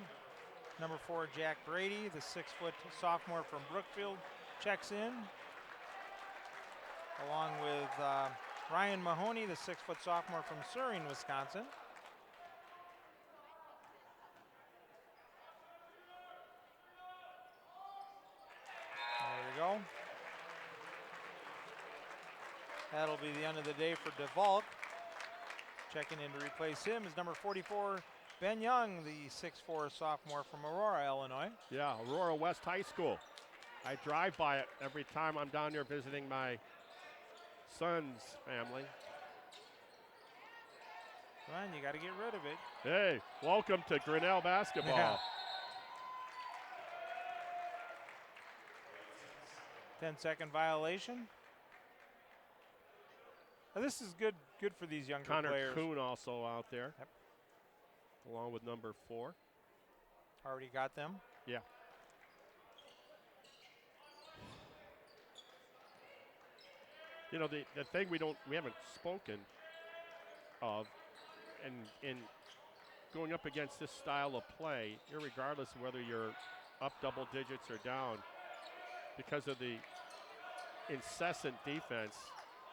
Number 4, Jack Brady, the 6-foot sophomore from Brookfield, checks in. Along with Ryan Mahoney, the 6-foot sophomore from Suring, Wisconsin. There we go. That'll be the end of the day for DeValk. Checking in to replace him is number 44, Ben Young, the 6'4 sophomore from Aurora, Illinois. Yeah, Aurora West High School. I drive by it every time I'm down there visiting my son's family. Come on, you got to get rid of it. Hey, welcome to Grinnell basketball. Yeah. 10-second violation. Now, this is good for these younger Connor players. Kuhn also out there, Yep. along with number 4. Already got them. Yeah. You know, the thing we haven't spoken of, and in going up against this style of play, irregardless of whether you're up double digits or down, because of the incessant defense,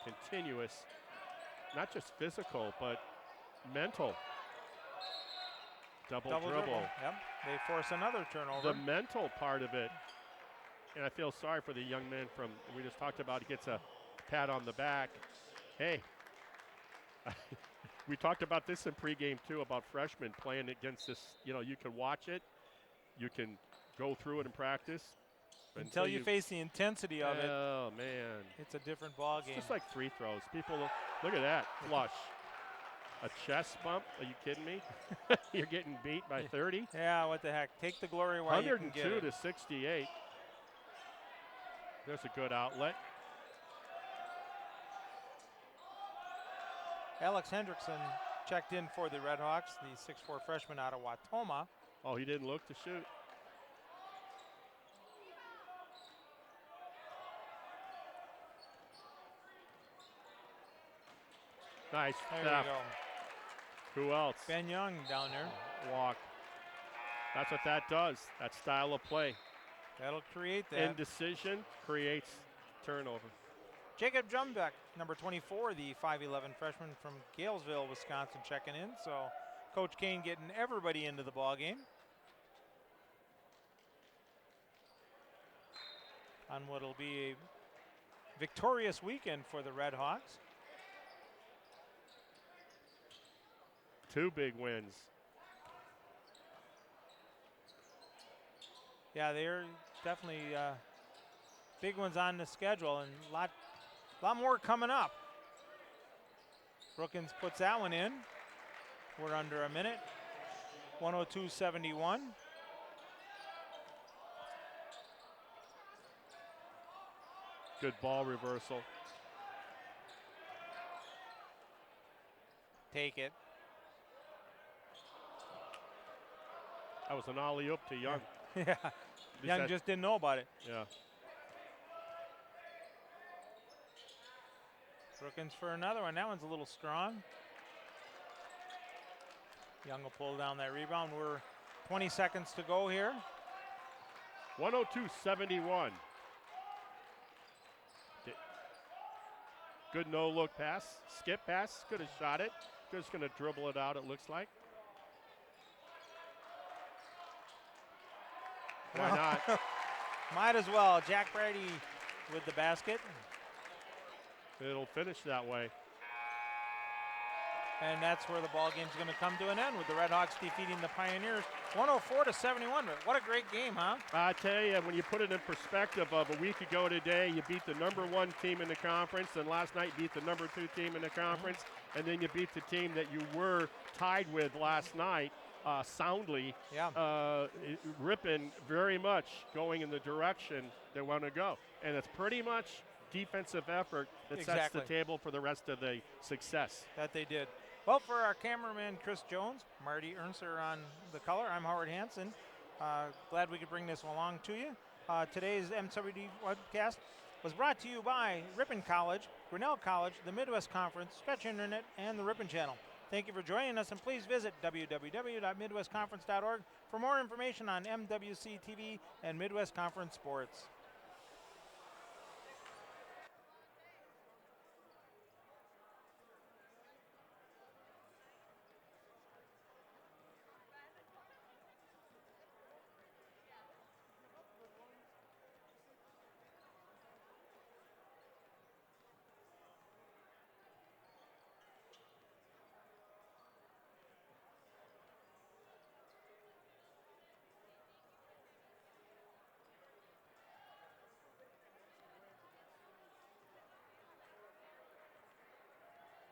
continuous, not just physical, but mental. Double dribble. Yep. They force another turnover. The mental part of it, and I feel sorry for the young man we just talked about, he gets a pat on the back. Hey, we talked about this in pregame too, about freshmen playing against this. You know, you can watch it, you can go through it in practice. Until you face the intensity of it. Oh, man. It's a different ball game. It's just like free throws. People, look at that, flush. A chest bump? Are you kidding me? You're getting beat by 30? Yeah, what the heck. Take the glory while you can get 102 it. to 68. There's a good outlet. Alex Hendrickson checked in for the Redhawks, the 6'4" freshman out of Watoma. Oh, he didn't look to shoot. Nice There stuff. you go. Who else? Ben Young down there. Walk. That's what that does. That style of play. That'll create that. Indecision creates turnover. Jacob Jumbeck, number 24, the 5'11" freshman from Galesville, Wisconsin, checking in. So Coach Kane getting everybody into the ball game on what will be a victorious weekend for the Redhawks. 2 big wins. Yeah, they're definitely big ones on the schedule, and a lot more coming up. Brookins puts that one in. We're under a minute. 102-71. Good ball reversal. Take it. That was an alley-oop to Young. Yeah, Young just didn't know about it. Yeah. Brookins for another one. That one's a little strong. Young will pull down that rebound. We're 20 seconds to go here. 102-71. Good no-look pass. Skip pass. Could have shot it. Just going to dribble it out, it looks like. Why not? Might as well. Jack Brady with the basket. It'll finish that way. And that's where the ball game's going to come to an end, with the Redhawks defeating the Pioneers 104-71. What a great game, huh? I tell you, when you put it in perspective of a week ago today, you beat the number 1 team in the conference, and last night beat the number 2 team in the conference, and then you beat the team that you were tied with last night soundly. Yeah. Ripon very much going in the direction they want to go. And it's pretty much defensive effort that sets the table for the rest of the success. That they did. Well, for our cameraman, Chris Jones, Marty Ernster on the color, I'm Howard Hansen. Glad we could bring this along to you. Today's MWD webcast was brought to you by Ripon College, Grinnell College, the Midwest Conference, Stretch Internet, and the Ripon Channel. Thank you for joining us, and please visit www.midwestconference.org for more information on MWC TV and Midwest Conference sports.